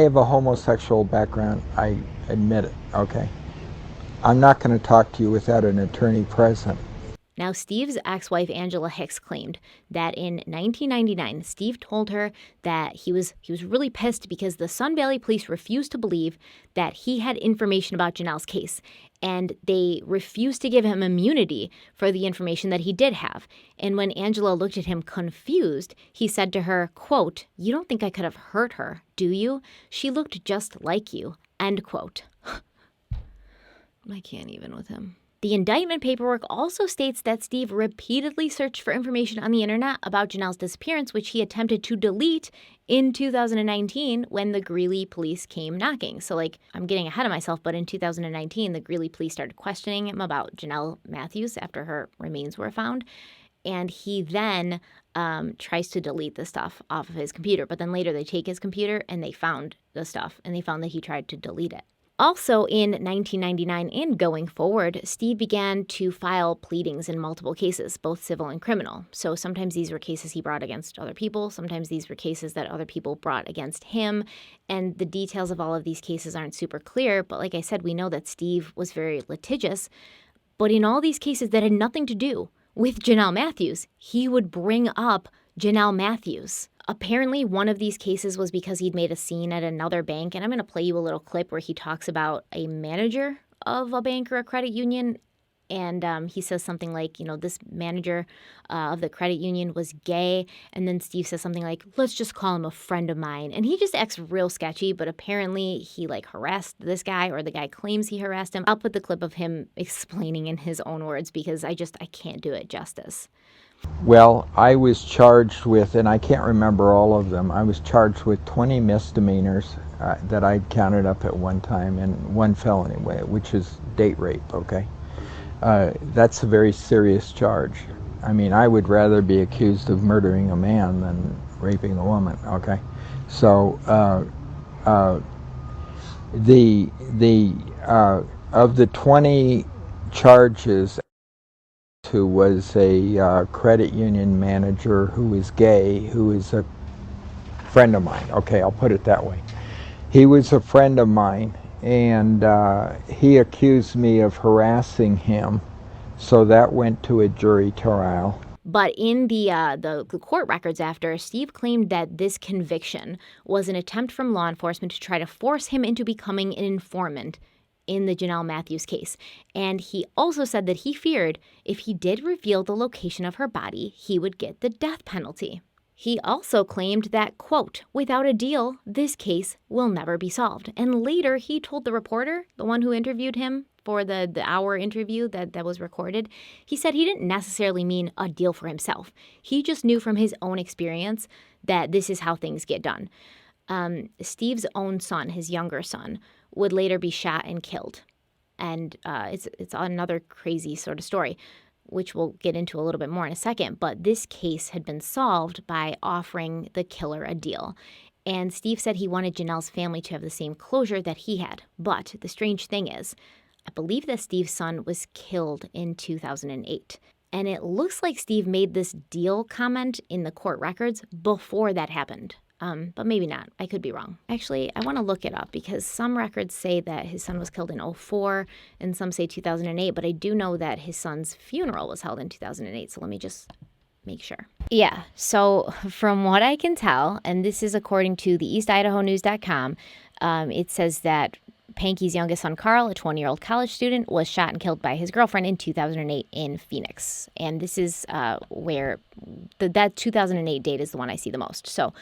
have a homosexual background, I admit it, okay? I'm not going to talk to you without an attorney present. Now, Steve's ex-wife, Angela Hicks, claimed that in 1999, Steve told her that he was really pissed because the Sun Valley police refused to believe that he had information about Jonelle's case, and they refused to give him immunity for the information that he did have. And when Angela looked at him confused, he said to her, quote, "You don't think I could have hurt her, do you? She looked just like you," end quote. I can't even with him. The indictment paperwork also states that Steve repeatedly searched for information on the internet about Jonelle's disappearance, which he attempted to delete in 2019 when the Greeley police came knocking. So, like, I'm getting ahead of myself, but in 2019, the Greeley police started questioning him about Jonelle Matthews after her remains were found. And he then tries to delete the stuff off of his computer. But then later they take his computer and they found the stuff, and they found that he tried to delete it. Also, in 1999 and going forward, Steve began to file pleadings in multiple cases, both civil and criminal. So sometimes these were cases he brought against other people. Sometimes these were cases that other people brought against him. And the details of all of these cases aren't super clear. But like I said, we know that Steve was very litigious. But in all these cases that had nothing to do with Jonelle Matthews, he would bring up Jonelle Matthews. Apparently, one of these cases was because he'd made a scene at another bank, and I'm going to play you a little clip where he talks about a manager of a bank or a credit union, and he says something like, you know, this manager of the credit union was gay, and then Steve says something like, let's just call him a friend of mine, and he just acts real sketchy, but apparently he, like, harassed this guy, or the guy claims he harassed him. I'll put the clip of him explaining in his own words because I can't do it justice. Well, I was charged with, and I can't remember all of them, I was charged with 20 misdemeanors that I'd counted up at one time, and one felony, which is date rape, okay? That's a very serious charge. I mean, I would rather be accused of murdering a man than raping a woman, okay? So, of the 20 charges, who was a credit union manager who is gay, who is a friend of mine. Okay, I'll put it that way. He was a friend of mine, and he accused me of harassing him, so that went to a jury trial. But in the court records after, Steve claimed that this conviction was an attempt from law enforcement to try to force him into becoming an informant in the Jonelle Matthews case. And he also said that he feared if he did reveal the location of her body, he would get the death penalty. He also claimed that, quote, without a deal, this case will never be solved. And later he told the reporter, the one who interviewed him for the hour interview that was recorded, he said he didn't necessarily mean a deal for himself. He just knew from his own experience that this is how things get done. Steve's own son, his younger son, would later be shot and killed. And it's another crazy sort of story, which we'll get into a little bit more in a second. But this case had been solved by offering the killer a deal. And Steve said he wanted Jonelle's family to have the same closure that he had. But the strange thing is, I believe that Steve's son was killed in 2008. And it looks like Steve made this deal comment in the court records before that happened. But maybe not. I could be wrong. Actually, I want to look it up because some records say that his son was killed in 2004 and some say 2008. But I do know that his son's funeral was held in 2008. So let me just make sure. Yeah. So from what I can tell, and this is according to the EastIdahoNews.com, it says that Panky's youngest son, Carl, a 20-year-old college student, was shot and killed by his girlfriend in 2008 in Phoenix. And this is where that 2008 date is the one I see the most. So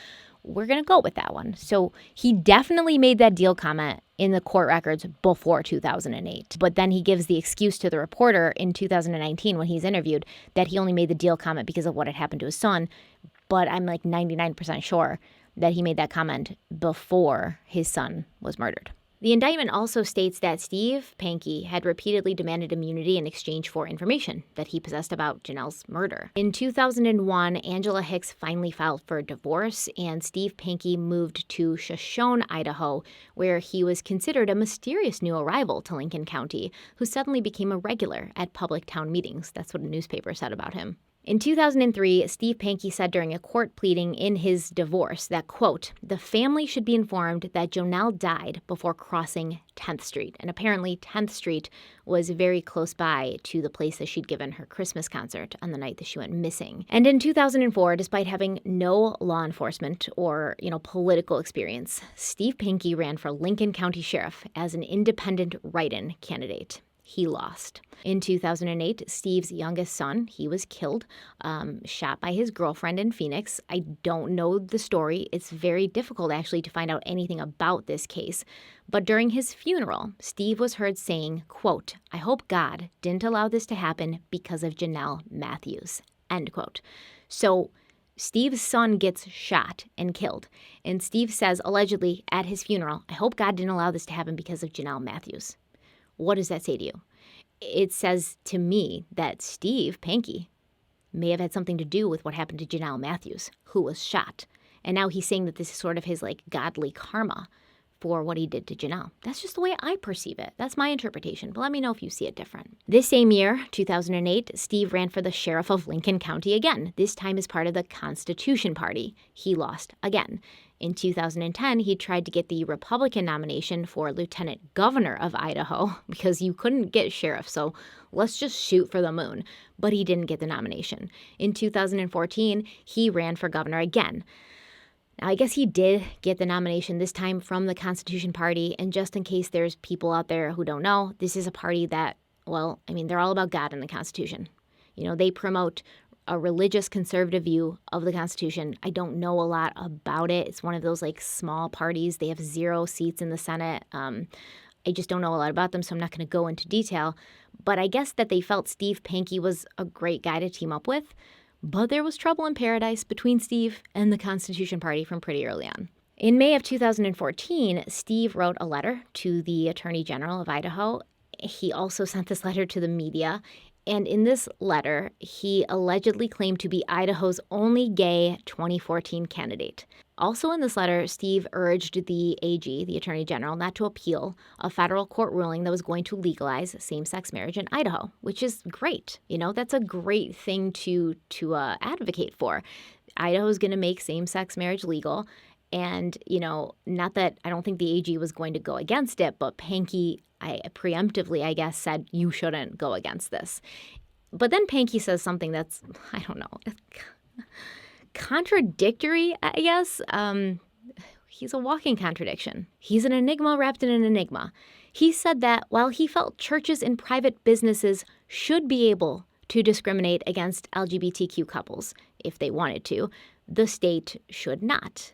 we're going to go with that one. So he definitely made that deal comment in the court records before 2008. But then he gives the excuse to the reporter in 2019 when he's interviewed that he only made the deal comment because of what had happened to his son. But I'm like 99% sure that he made that comment before his son was murdered. The indictment also states that Steve Panky had repeatedly demanded immunity in exchange for information that he possessed about Jonelle's murder. In 2001, Angela Hicks finally filed for divorce, and Steve Panky moved to Shoshone, Idaho, where he was considered a mysterious new arrival to Lincoln County, who suddenly became a regular at public town meetings. That's what a newspaper said about him. In 2003, Steve Panky said during a court pleading in his divorce that, quote, the family should be informed that Jonelle died before crossing 10th Street. And apparently 10th Street was very close by to the place that she'd given her Christmas concert on the night that she went missing. And in 2004, despite having no law enforcement or, political experience, Steve Panky ran for Lincoln County Sheriff as an independent write-in candidate. He lost. In 2008, Steve's youngest son, he was killed, shot by his girlfriend in Phoenix. I don't know the story. It's very difficult, actually, to find out anything about this case. But during his funeral, Steve was heard saying, quote, I hope God didn't allow this to happen because of Jonelle Matthews, end quote. So Steve's son gets shot and killed. And Steve says, allegedly, at his funeral, I hope God didn't allow this to happen because of Jonelle Matthews. What does that say to you? It says to me that Steve Panky may have had something to do with what happened to Jonelle Matthews, who was shot. And now he's saying that this is sort of his godly karma for what he did to Jonelle. That's just the way I perceive it. That's my interpretation. But let me know if you see it different. This same year, 2008, Steve ran for the sheriff of Lincoln County again, this time as part of the Constitution Party. He lost again. In 2010, he tried to get the Republican nomination for lieutenant governor of Idaho because you couldn't get sheriff, so let's just shoot for the moon. But he didn't get the nomination. In 2014, he ran for governor again. Now, I guess he did get the nomination this time from the Constitution Party, and just in case there's people out there who don't know, this is a party that, they're all about God and the Constitution. They promote a religious conservative view of the Constitution. I don't know a lot about it. It's one of those small parties. They have 0 seats in the Senate. I just don't know a lot about them, so I'm not going to go into detail. But I guess that they felt Steve Panky was a great guy to team up with. But there was trouble in paradise between Steve and the Constitution Party from pretty early on. In May of 2014, Steve wrote a letter to the Attorney General of Idaho. He also sent this letter to the media. And in this letter, he allegedly claimed to be Idaho's only gay 2014 candidate. Also in this letter, Steve urged the AG, the Attorney General, not to appeal a federal court ruling that was going to legalize same-sex marriage in Idaho, which is great. That's a great thing to advocate for. Idaho is going to make same-sex marriage legal. And, not that I don't think the AG was going to go against it, but Panky preemptively, I guess, said you shouldn't go against this. But then Pankey says something that's, I don't know, contradictory, I guess. He's a walking contradiction. He's an enigma wrapped in an enigma. He said that while he felt churches and private businesses should be able to discriminate against LGBTQ couples if they wanted to, the state should not.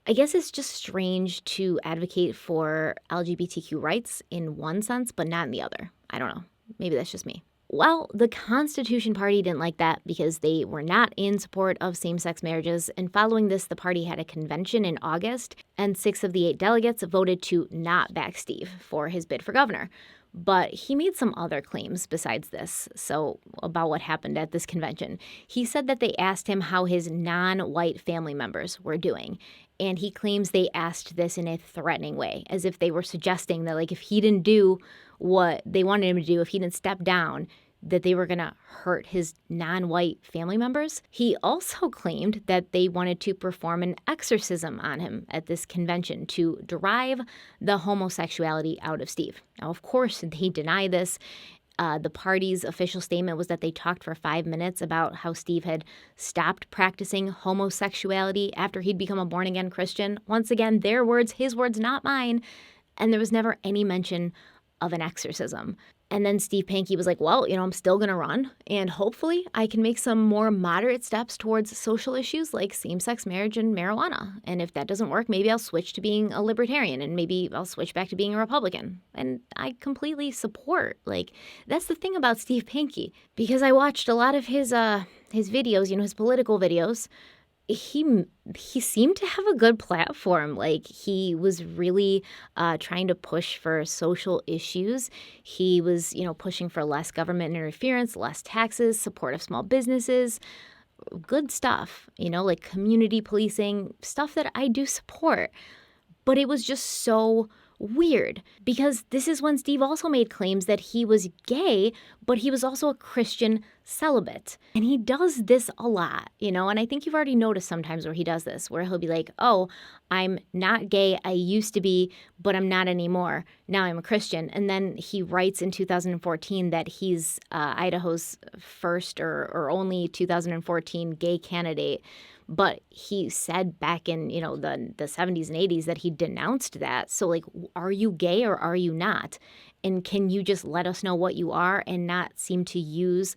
I guess it's just strange to advocate for LGBTQ rights in one sense, but not in the other. I don't know. Maybe that's just me. Well, the Constitution Party didn't like that because they were not in support of same-sex marriages, and following this, the party had a convention in August, and 6 of the 8 delegates voted to not back Steve for his bid for governor. But he made some other claims besides this, so about what happened at this convention. He said that they asked him how his non-white family members were doing, and he claims they asked this in a threatening way, as if they were suggesting that, like, if he didn't do what they wanted him to do, if he didn't step down, that they were going to hurt his non-white family members. He also claimed that they wanted to perform an exorcism on him at this convention to drive the homosexuality out of Steve. Now, of course, they deny this. The party's official statement was that they talked for 5 minutes about how Steve had stopped practicing homosexuality after he'd become a born-again Christian. Once again, their words, his words, not mine. And there was never any mention of an exorcism. And then Steve Pankey was like, well, I'm still going to run, and hopefully I can make some more moderate steps towards social issues like same-sex marriage and marijuana. And if that doesn't work, maybe I'll switch to being a libertarian, and maybe I'll switch back to being a Republican. And I completely support, that's the thing about Steve Pankey, because I watched a lot of his videos, his political videos. He seemed to have a good platform. He was really trying to push for social issues. He was, pushing for less government interference, less taxes, support of small businesses, good stuff, like community policing, stuff that I do support. But it was just so weird, because this is when Steve also made claims that he was gay, but he was also a Christian celibate. And he does this a lot, and I think you've already noticed sometimes where he does this, where he'll be like, oh, I'm not gay, I used to be, but I'm not anymore. Now I'm a Christian. And then he writes in 2014 that he's Idaho's first or only 2014 gay candidate. But he said back in, the 70s and 80s that he denounced that. So, are you gay or are you not? And can you just let us know what you are and not seem to use,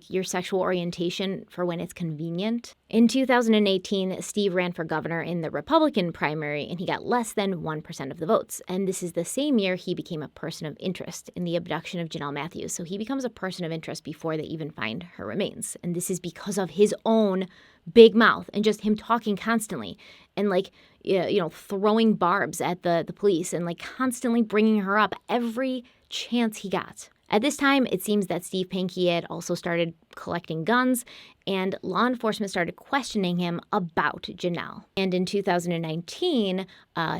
your sexual orientation for when it's convenient? In 2018, Steve ran for governor in the Republican primary, and he got less than 1% of the votes. And this is the same year he became a person of interest in the abduction of Jonelle Matthews. So he becomes a person of interest before they even find her remains. And this is because of his own big mouth and just him talking constantly and throwing barbs at the police and constantly bringing her up every chance he got. At this time, it seems that Steve Pankey had also started collecting guns, and law enforcement started questioning him about Jonelle. And in 2019,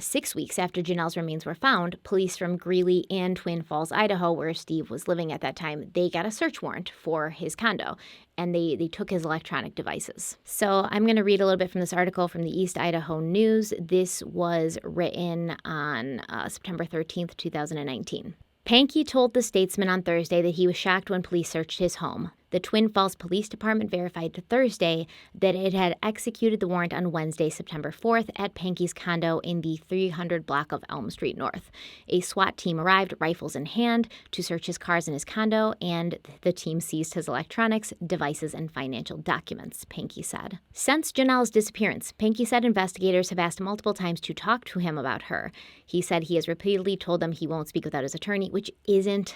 6 weeks after Jonelle's remains were found, police from Greeley and Twin Falls, Idaho, where Steve was living at that time, they got a search warrant for his condo, and they took his electronic devices. So I'm going to read a little bit from this article from the East Idaho News. This was written on September 13th, 2019. Pankey told the Statesman on Thursday that he was shocked when police searched his home. The Twin Falls Police Department verified Thursday that it had executed the warrant on Wednesday, September 4th, at Pankey's condo in the 300 block of Elm Street North. A SWAT team arrived, rifles in hand, to search his cars in his condo, and the team seized his electronics, devices, and financial documents, Pankey said. Since Jonelle's disappearance, Pankey said investigators have asked multiple times to talk to him about her. He said he has repeatedly told them he won't speak without his attorney, which isn't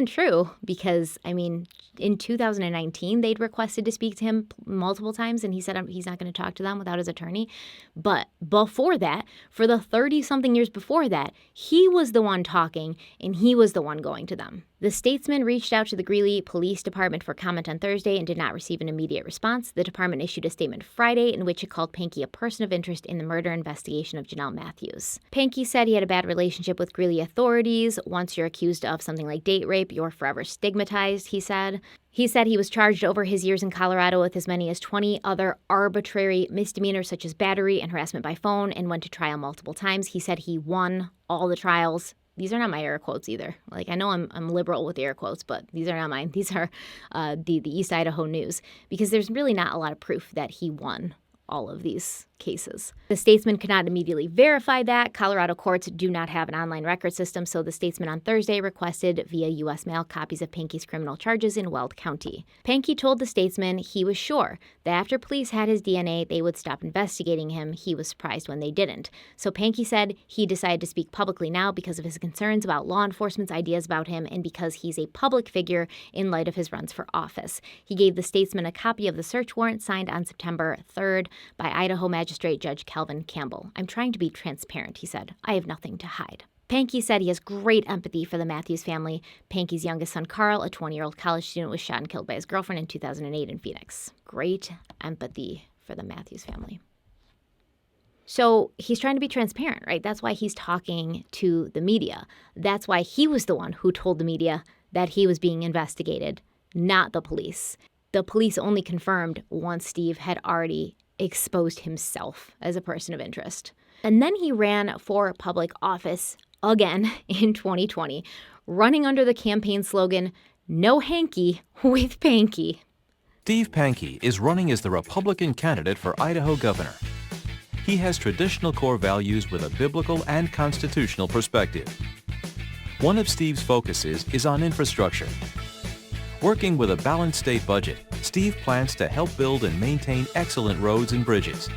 true, because, in 2019, they'd requested to speak to him multiple times, and he said he's not going to talk to them without his attorney. But before that, for the 30-something years before that, he was the one talking, and he was the one going to them. The Statesman reached out to the Greeley Police Department for comment on Thursday and did not receive an immediate response. The department issued a statement Friday in which it called Pankey a person of interest in the murder investigation of Jonelle Matthews. Pankey said he had a bad relationship with Greeley authorities. Once you're accused of something like date rape, you're forever stigmatized, he said. He said he was charged over his years in Colorado with as many as 20 other arbitrary misdemeanors such as battery and harassment by phone and went to trial multiple times. He said he won all the trials these are not my air quotes either. Like, I know I'm liberal with air quotes, but these are not mine. These are the East Idaho News, because there's really not a lot of proof that he won all of these cases. The Statesman could not immediately verify that. Colorado courts do not have an online record system, so the Statesman on Thursday requested via U.S. mail copies of Pankey's criminal charges in Weld County. Pankey told the Statesman he was sure that after police had his DNA, they would stop investigating him. He was surprised when they didn't. So Pankey said he decided to speak publicly now because of his concerns about law enforcement's ideas about him and because he's a public figure in light of his runs for office. He gave the Statesman a copy of the search warrant signed on September 3rd by Idaho Magistrate Judge Calvin Campbell. I'm trying to be transparent, he said. I have nothing to hide. Pankey said he has great empathy for the Matthews family. Pankey's youngest son, Carl, a 20-year-old college student, was shot and killed by his girlfriend in 2008 in Phoenix. Great empathy for the Matthews family. So he's trying to be transparent, right? That's why he's talking to the media. That's why he was the one who told the media that he was being investigated, not the police. The police only confirmed once Steve had already exposed himself as a person of interest. And then he ran for public office again in 2020, running under the campaign slogan, "No hanky with Pankey." Steve Pankey is running as the Republican candidate for Idaho governor. He has traditional core values with a biblical and constitutional perspective. One of Steve's focuses is on infrastructure. Working with a balanced state budget, Steve plans to help build and maintain excellent roads and bridges.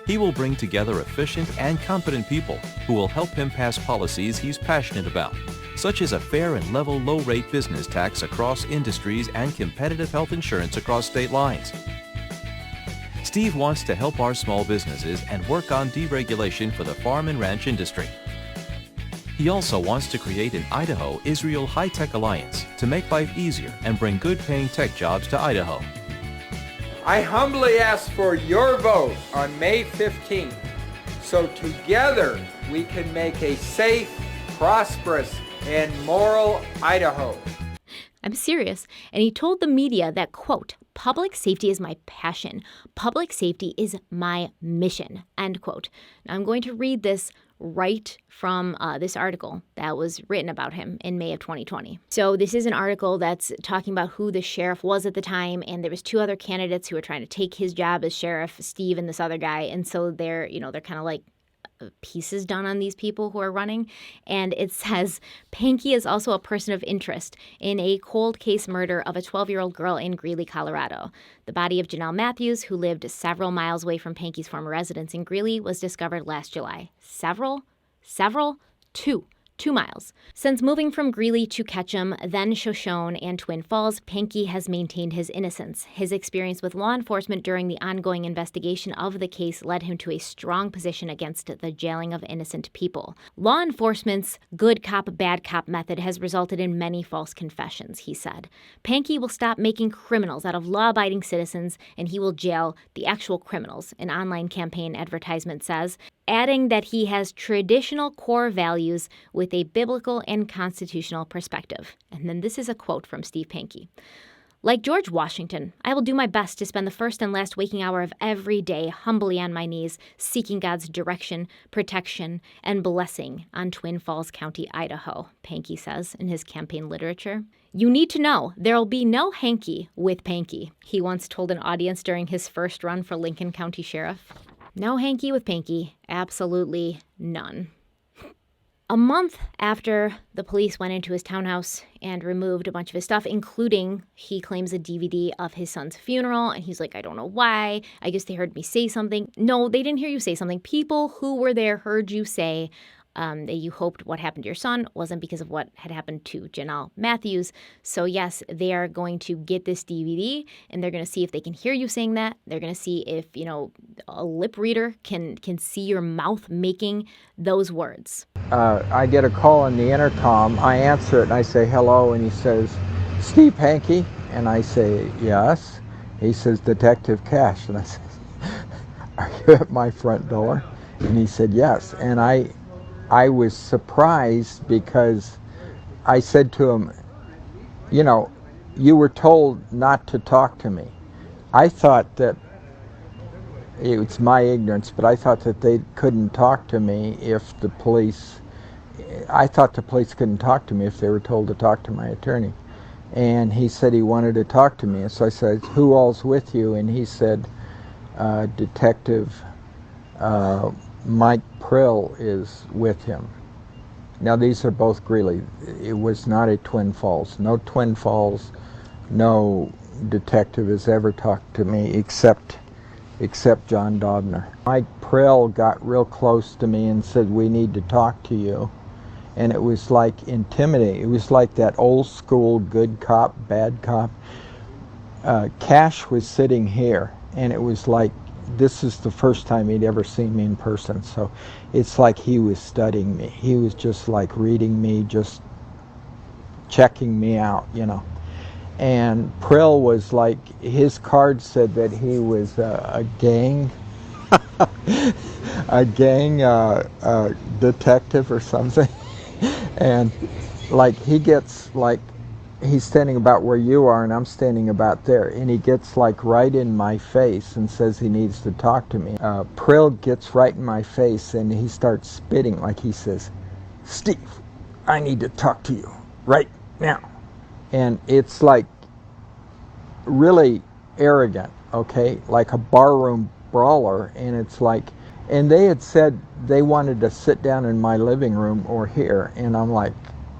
He will bring together efficient and competent people who will help him pass policies he's passionate about, such as a fair and level low-rate business tax across industries and competitive health insurance across state lines. Steve wants to help our small businesses and work on deregulation for the farm and ranch industry. He also wants to create an Idaho-Israel high-tech alliance to make life easier and bring good-paying tech jobs to Idaho. I humbly ask for your vote on May 15th, so together we can make a safe, prosperous, and moral Idaho. I'm serious. And he told the media that, quote, "Public safety is my passion. Public safety is my mission," end quote. Now, I'm going to read this right from this article that was written about him in May of 2020. So this is an article that's talking about who the sheriff was at the time, and there was two other candidates who were trying to take his job as sheriff, Steve and this other guy, and so they're kind of like pieces done on these people who are running. And it says, Pankey is also a person of interest in a cold case murder of a 12-year-old girl in Greeley, Colorado. The body of Jonelle Matthews, who lived several miles away from Pankey's former residence in Greeley, was discovered last July. Several? 2 miles. Since moving from Greeley to Ketchum, then Shoshone and Twin Falls, Pankey has maintained his innocence. His experience with law enforcement during the ongoing investigation of the case led him to a strong position against the jailing of innocent people. Law enforcement's good cop, bad cop method has resulted in many false confessions, he said. Pankey will stop making criminals out of law-abiding citizens, and he will jail the actual criminals, an online campaign advertisement says, adding that he has traditional core values with a biblical and constitutional perspective. And then this is a quote from Steve Pankey. Like George Washington, I will do my best to spend the first and last waking hour of every day humbly on my knees, seeking God's direction, protection, and blessing on Twin Falls County, Idaho, Pankey says in his campaign literature. You need to know there'll be no hanky with Pankey, he once told an audience during his first run for Lincoln County Sheriff. No hanky with Pankey, absolutely none. A month after the police went into his townhouse and removed a bunch of his stuff, including, he claims, a DVD of his son's funeral, and he's like, I don't know why. I guess they heard me say something. No, they didn't hear you say something. People who were there heard you say that you hoped what happened to your son wasn't because of what had happened to Jonelle Matthews. So yes, they are going to get this DVD, and they're going to see if they can hear you saying that. They're going to see if, a lip reader can see your mouth making those words. I get a call on the intercom. I answer it, and I say, hello, and he says, Steve Pankey? And I say, yes. He says, Detective Cash. And I said, are you at my front door? And he said, yes. And I was surprised because I said to him, you were told not to talk to me. I thought that, it's my ignorance, but I thought that they couldn't talk to me if the police I thought the police couldn't talk to me if they were told to talk to my attorney. And he said he wanted to talk to me. And so I said, who all's with you? And he said, Detective Mike Prill is with him. Now, these are both Greeley. It was not a Twin Falls. No Twin Falls, no detective has ever talked to me except John Dobner. Mike Prill got real close to me and said, we need to talk to you. And it was like intimidating. It was like that old school good cop, bad cop. Cash was sitting here, and it was like, this is the first time he'd ever seen me in person. So it's like he was studying me. He was just like reading me, just checking me out, you know. And Prill was like, his card said that he was a gang, detective or something. And like he gets like, he's standing about where you are and I'm standing about there, and he gets like right in my face and says he needs to talk to me. Prill gets right in my face and he starts spitting, like he says, Steve, I need to talk to you right now. And it's like really arrogant, okay, like a barroom brawler. And it's like, and they had said they wanted to sit down in my living room or here, and I'm like,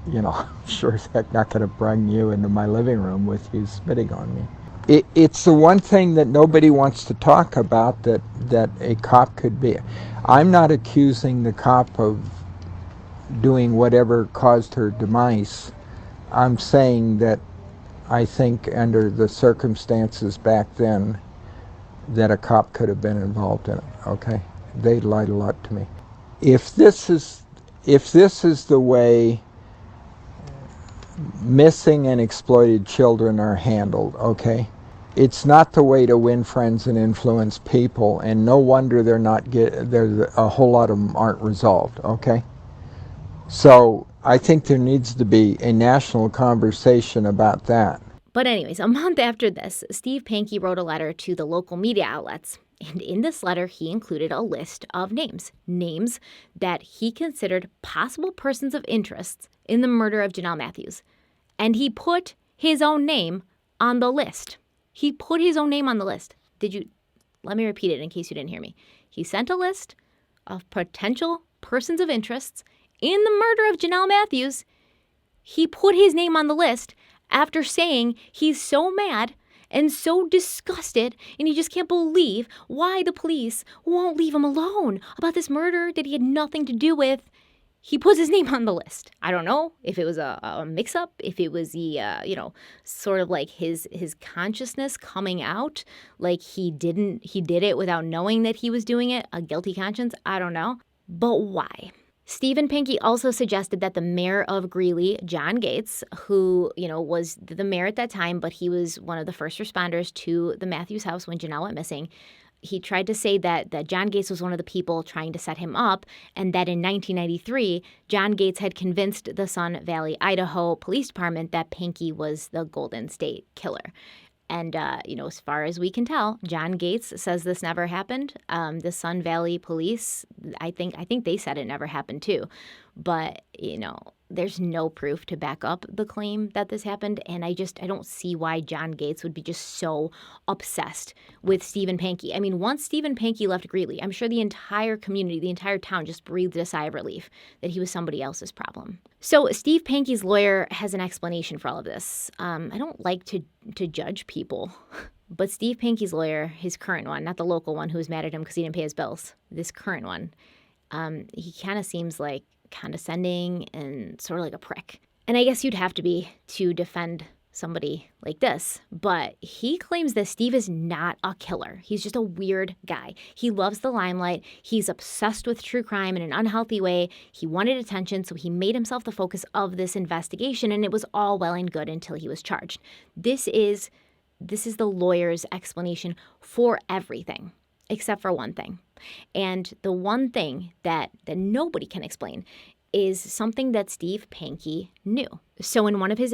you know, I'm sure as heck not going to bring you into my living room with you spitting on me. It's the one thing that nobody wants to talk about that a cop could be. I'm not accusing the cop of doing whatever caused her demise. I'm saying that I think under the circumstances back then that a cop could have been involved in it, okay? They lied a lot to me. If this is the way missing and exploited children are handled, okay? It's not the way to win friends and influence people, and no wonder there's a whole lot of them aren't resolved, okay? So I think there needs to be a national conversation about that. But anyways, a month after this, Steve Pankey wrote a letter to the local media outlets. And in this letter, he included a list of names that he considered possible persons of interest in the murder of Jonelle Matthews. And he put his own name on the list. He put his own name on the list. Let me repeat it in case you didn't hear me. He sent a list of potential persons of interest in the murder of Jonelle Matthews. He put his name on the list after saying he's so mad and so disgusted, and he just can't believe why the police won't leave him alone about this murder that he had nothing to do with. He puts his name on the list. I don't know if it was a mix-up, if it was the, sort of like his consciousness coming out, like he did it without knowing that he was doing it, a guilty conscience. I don't know. But why? Stephen Pankey also suggested that the mayor of Greeley, John Gates, who, was the mayor at that time, but he was one of the first responders to the Matthews house when Jonelle went missing, he tried to say that John Gates was one of the people trying to set him up, and that in 1993, John Gates had convinced the Sun Valley, Idaho Police Department that Pankey was the Golden State Killer. And, as far as we can tell, John Gates says this never happened. The Sun Valley Police, I think they said it never happened too. But, there's no proof to back up the claim that this happened. And I don't see why John Gates would be just so obsessed with Stephen Pankey. I mean, once Stephen Pankey left Greeley, I'm sure the entire community, the entire town just breathed a sigh of relief that he was somebody else's problem. So Steve Pankey's lawyer has an explanation for all of this. I don't like to judge people, but Steve Pankey's lawyer, his current one, not the local one who was mad at him because he didn't pay his bills, this current one, he kind of seems like condescending and sort of like a prick. And I guess you'd have to be to defend somebody like this. But he claims that Steve is not a killer. He's just a weird guy. He loves the limelight. He's obsessed with true crime in an unhealthy way. He wanted attention, so he made himself the focus of this investigation, and it was all well and good until he was charged. This is the lawyer's explanation for everything, except for one thing. And the one thing that nobody can explain is something that Steve Pankey knew. So in one of his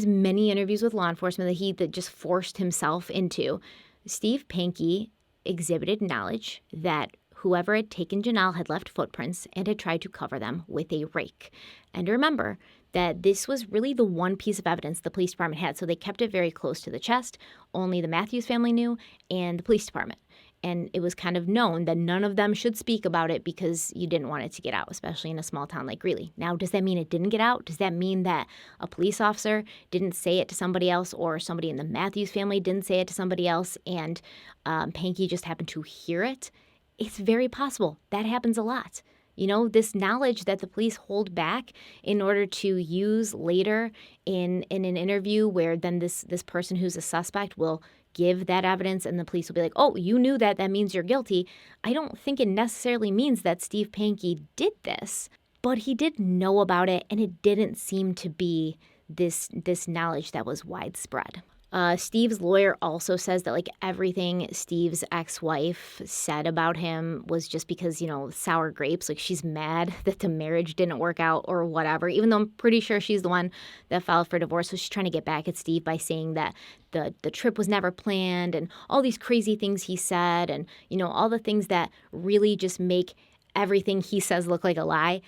many interviews with law enforcement that just forced himself into, Steve Pankey exhibited knowledge that whoever had taken Jonelle had left footprints and had tried to cover them with a rake. And remember that this was really the one piece of evidence the police department had, so they kept it very close to the chest. Only the Matthews family knew and the police department. And it was kind of known that none of them should speak about it because you didn't want it to get out, especially in a small town like Greeley. Now, does that mean it didn't get out? Does that mean that a police officer didn't say it to somebody else, or somebody in the Matthews family didn't say it to somebody else and Pankey just happened to hear it? It's very possible. That happens a lot. You know, this knowledge that the police hold back in order to use later in an interview where then this person who's a suspect will give that evidence and the police will be like, oh, you knew that, that means you're guilty. I don't think it necessarily means that Steve Pankey did this, but he did know about it, and it didn't seem to be this knowledge that was widespread. Steve's lawyer also says that like everything Steve's ex-wife said about him was just because, you know, sour grapes, like she's mad that the marriage didn't work out or whatever, even though I'm pretty sure she's the one that filed for divorce. So she's trying to get back at Steve by saying that the trip was never planned and all these crazy things he said and, you know, all the things that really just make everything he says look like a lie.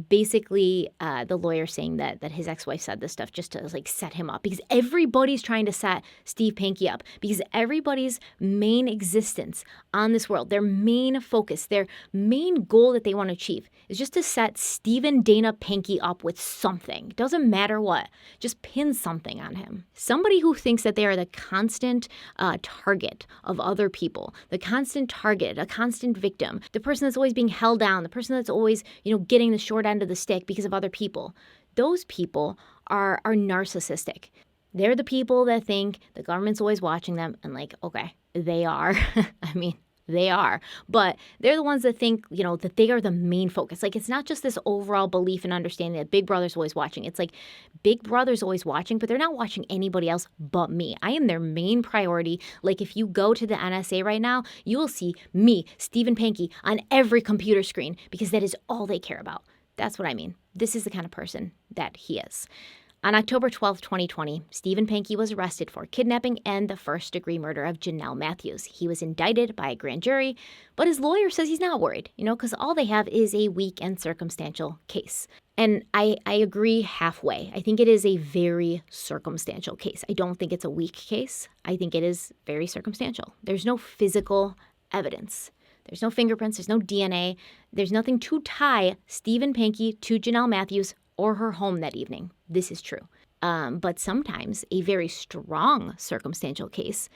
Basically, the lawyer saying that his ex-wife said this stuff just to like set him up because everybody's trying to set Steve Pankey up because everybody's main existence on this world, their main focus, their main goal that they want to achieve is just to set Stephen Dana Pankey up with something. Doesn't matter what, just pin something on him. Somebody who thinks that they are the constant target of other people, the constant target, a constant victim, the person that's always being held down, the person that's always, you know, getting the short end of the stick because of other people. Those people are narcissistic. They're the people that think the government's always watching them and like, okay, they are. I mean, they are. But they're the ones that think, you know, that they are the main focus. Like, it's not just this overall belief and understanding that Big Brother's always watching. It's like Big Brother's always watching, but they're not watching anybody else but me. I am their main priority. Like, if you go to the NSA right now, you will see me, Stephen Pankey, on every computer screen because that is all they care about. That's what I mean. This is the kind of person that he is. On October 12, 2020, Stephen Pankey was arrested for kidnapping and the first-degree murder of Jonelle Matthews. He was indicted by a grand jury, but his lawyer says he's not worried, you know, because all they have is a weak and circumstantial case. And I agree halfway. I think it is a very circumstantial case. I don't think it's a weak case. I think it is very circumstantial. There's no physical evidence. There's no fingerprints. There's no DNA. There's nothing to tie Stephen Pankey to Jonelle Matthews or her home that evening. This is true. But sometimes a very strong circumstantial case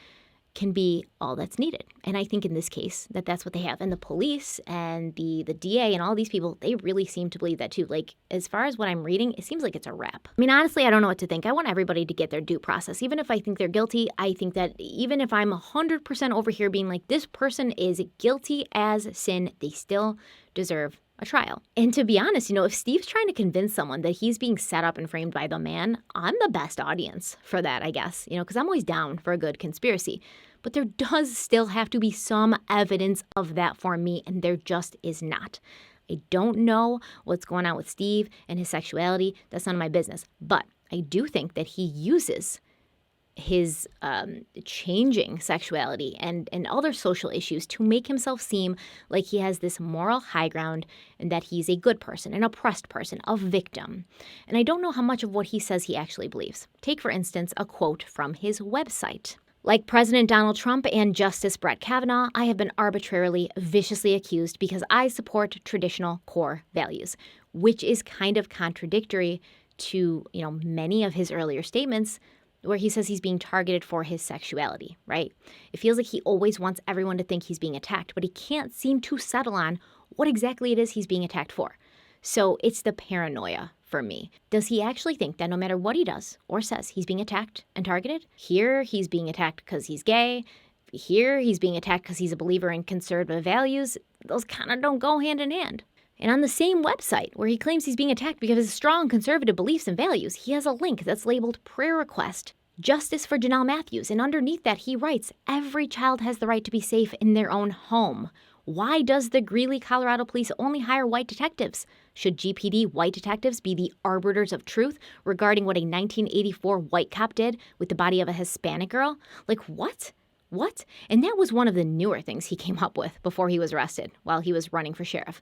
can be all that's needed. And I think in this case that's what they have. And the police and the DA and all these people, they really seem to believe that too. Like, as far as what I'm reading, it seems like it's a wrap. I mean, honestly, I don't know what to think. I want everybody to get their due process. Even if I think they're guilty, I think that even if I'm 100% over here being like, this person is guilty as sin, they still deserve a trial. And to be honest, you know, if Steve's trying to convince someone that he's being set up and framed by the man, I'm the best audience for that, I guess, you know, because I'm always down for a good conspiracy. But there does still have to be some evidence of that for me, and there just is not. I don't know what's going on with Steve and his sexuality. That's none of my business. But I do think that he uses his changing sexuality and other social issues to make himself seem like he has this moral high ground and that he's a good person, an oppressed person, a victim. And I don't know how much of what he says he actually believes. Take, for instance, a quote from his website. Like President Donald Trump and Justice Brett Kavanaugh, I have been arbitrarily, viciously accused because I support traditional core values, which is kind of contradictory to, you know, many of his earlier statements where he says he's being targeted for his sexuality, right? It feels like he always wants everyone to think he's being attacked, but he can't seem to settle on what exactly it is he's being attacked for. So it's the paranoia for me. Does he actually think that no matter what he does or says, he's being attacked and targeted? Here, he's being attacked because he's gay. Here, he's being attacked because he's a believer in conservative values. Those kind of don't go hand in hand. And on the same website where he claims he's being attacked because of his strong conservative beliefs and values, he has a link that's labeled prayer request, justice for Jonelle Matthews. And underneath that, he writes, every child has the right to be safe in their own home. Why does the Greeley, Colorado police only hire white detectives? Should GPD white detectives be the arbiters of truth regarding what a 1984 white cop did with the body of a Hispanic girl? Like, what? What? And that was one of the newer things he came up with before he was arrested while he was running for sheriff.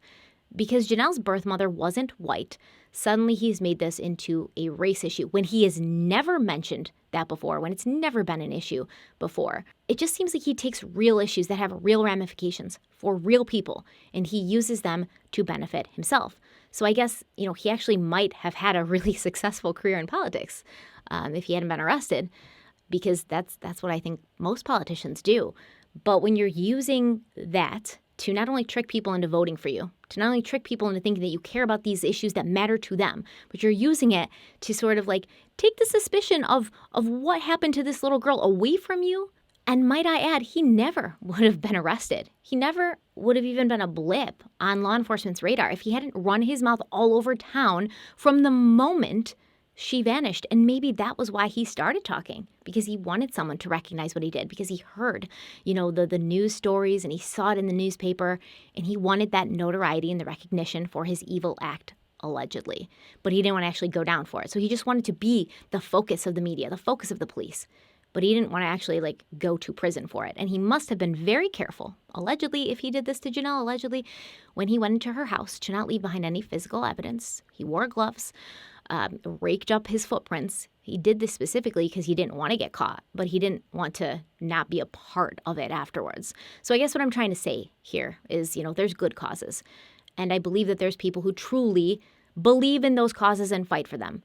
Because Jonelle's birth mother wasn't white, suddenly he's made this into a race issue when he has never mentioned that before, when it's never been an issue before. It just seems like he takes real issues that have real ramifications for real people, and he uses them to benefit himself. So I guess, he actually might have had a really successful career in politics if he hadn't been arrested, because that's what I think most politicians do. But when you're using that to not only trick people into voting for you, to not only trick people into thinking that you care about these issues that matter to them, but you're using it to sort of like take the suspicion of what happened to this little girl away from you. And might I add, he never would have been arrested. He never would have even been a blip on law enforcement's radar if he hadn't run his mouth all over town from the moment she vanished. And maybe that was why he started talking, because he wanted someone to recognize what he did, because he heard, the news stories and he saw it in the newspaper, and he wanted that notoriety and the recognition for his evil act, allegedly. But he didn't want to actually go down for it. So he just wanted to be the focus of the media, the focus of the police. But he didn't want to actually go to prison for it. And he must have been very careful, allegedly, if he did this to Jonelle, allegedly, when he went into her house to not leave behind any physical evidence. He wore gloves, raked up his footprints. He did this specifically because he didn't want to get caught, but he didn't want to not be a part of it afterwards. So I guess what I'm trying to say here is, there's good causes. And I believe that there's people who truly believe in those causes and fight for them.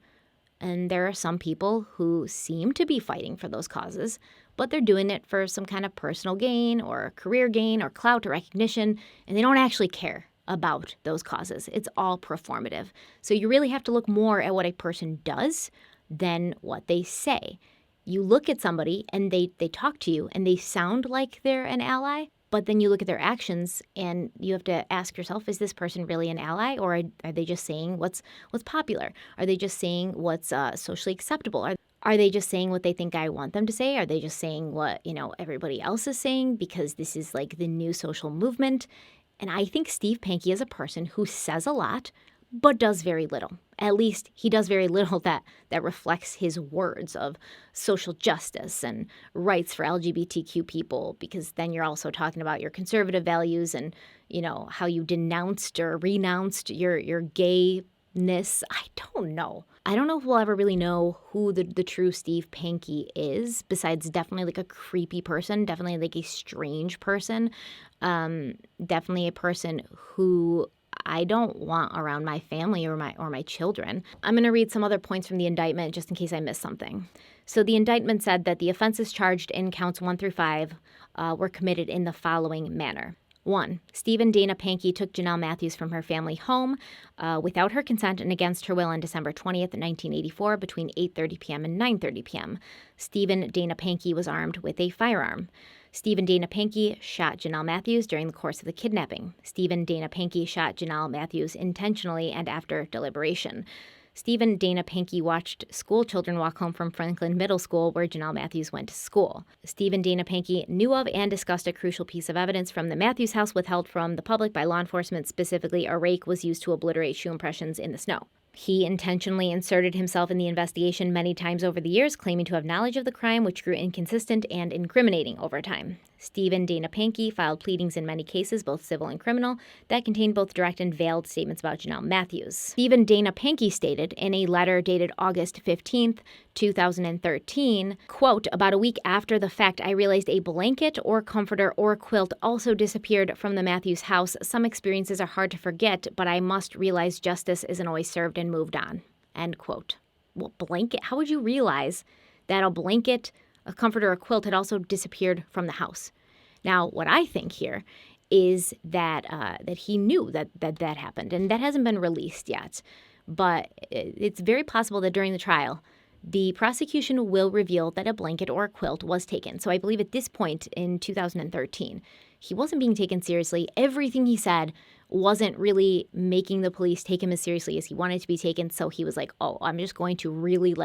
And there are some people who seem to be fighting for those causes, but they're doing it for some kind of personal gain or career gain or clout or recognition, and they don't actually care about those causes. It's all performative. So you really have to look more at what a person does than what they say. You look at somebody and they talk to you and they sound like they're an ally, but then you look at their actions and you have to ask yourself, is this person really an ally, or are they just saying what's popular? Are they just saying what's socially acceptable? Are they just saying what they think I want them to say? Are they just saying what, everybody else is saying because this is the new social movement? And I think Steve Pankey is a person who says a lot, but does very little. At least he does very little that reflects his words of social justice and rights for LGBTQ people, because then you're also talking about your conservative values and, how you denounced or renounced your gayness. I don't know. I don't know if we'll ever really know who the true Steve Pankey is, besides definitely a creepy person, definitely a strange person, definitely a person who I don't want around my family or my children. I'm going to read some other points from the indictment just in case I missed something. So the indictment said that the offenses charged in counts 1 through 5 were committed in the following manner. 1. Steve and Dana Pankey took Jonelle Matthews from her family home without her consent and against her will on December 20th, 1984 between 8:30 p.m. and 9:30 p.m. Steve and Dana Pankey was armed with a firearm. Steve and Dana Pankey shot Jonelle Matthews during the course of the kidnapping. Steve and Dana Pankey shot Jonelle Matthews intentionally and after deliberation. Steve and Dana Pankey watched school children walk home from Franklin Middle School, where Jonelle Matthews went to school. Steve and Dana Pankey knew of and discussed a crucial piece of evidence from the Matthews house withheld from the public by law enforcement. Specifically, a rake was used to obliterate shoe impressions in the snow. He intentionally inserted himself in the investigation many times over the years, claiming to have knowledge of the crime, which grew inconsistent and incriminating over time. Steve and Dana Pankey filed pleadings in many cases, both civil and criminal, that contained both direct and veiled statements about Jonelle Matthews. Steve and Dana Pankey stated in a letter dated August 15th, 2013, quote, "About a week after the fact, I realized a blanket or comforter or quilt also disappeared from the Matthews house. Some experiences are hard to forget, but I must realize justice isn't always served and moved on." End quote. Well, blanket? How would you realize that a blanket, a comforter, or a quilt had also disappeared from the house? Now, what I think here is that he knew that happened, and that hasn't been released yet. But it's very possible that during the trial, the prosecution will reveal that a blanket or a quilt was taken. So I believe at this point in 2013, he wasn't being taken seriously. Everything he said wasn't really making the police take him as seriously as he wanted to be taken. So he was like, oh, I'm just going to really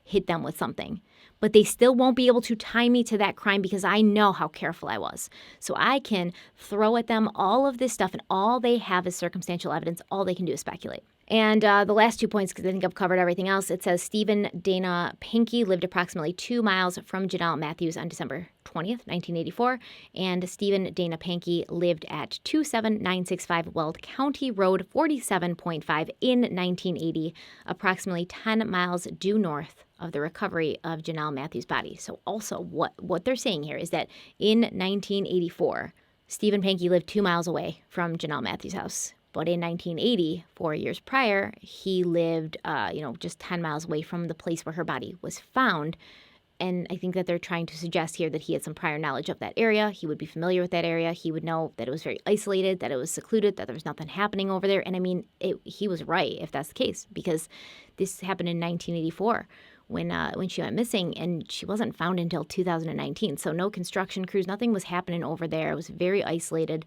hit them with something. But they still won't be able to tie me to that crime because I know how careful I was. So I can throw at them all of this stuff, and all they have is circumstantial evidence. All they can do is speculate. And the last 2 points, because I think I've covered everything else, it says Stephen Dana Pankey lived approximately 2 miles from Jonelle Matthews on December 20th, 1984, and Stephen Dana Pankey lived at 27965 Weld County Road 47.5 in 1980, approximately 10 miles due north of the recovery of Jonelle Matthews' body. So also what they're saying here is that in 1984, Stephen Pankey lived 2 miles away from Jonelle Matthews' house. But in 1980, 4 years prior, he lived, just 10 miles away from the place where her body was found. And I think that they're trying to suggest here that he had some prior knowledge of that area. He would be familiar with that area. He would know that it was very isolated, that it was secluded, that there was nothing happening over there. And I mean, he was right if that's the case, because this happened in 1984 when she went missing, and she wasn't found until 2019. So no construction crews, nothing was happening over there. It was very isolated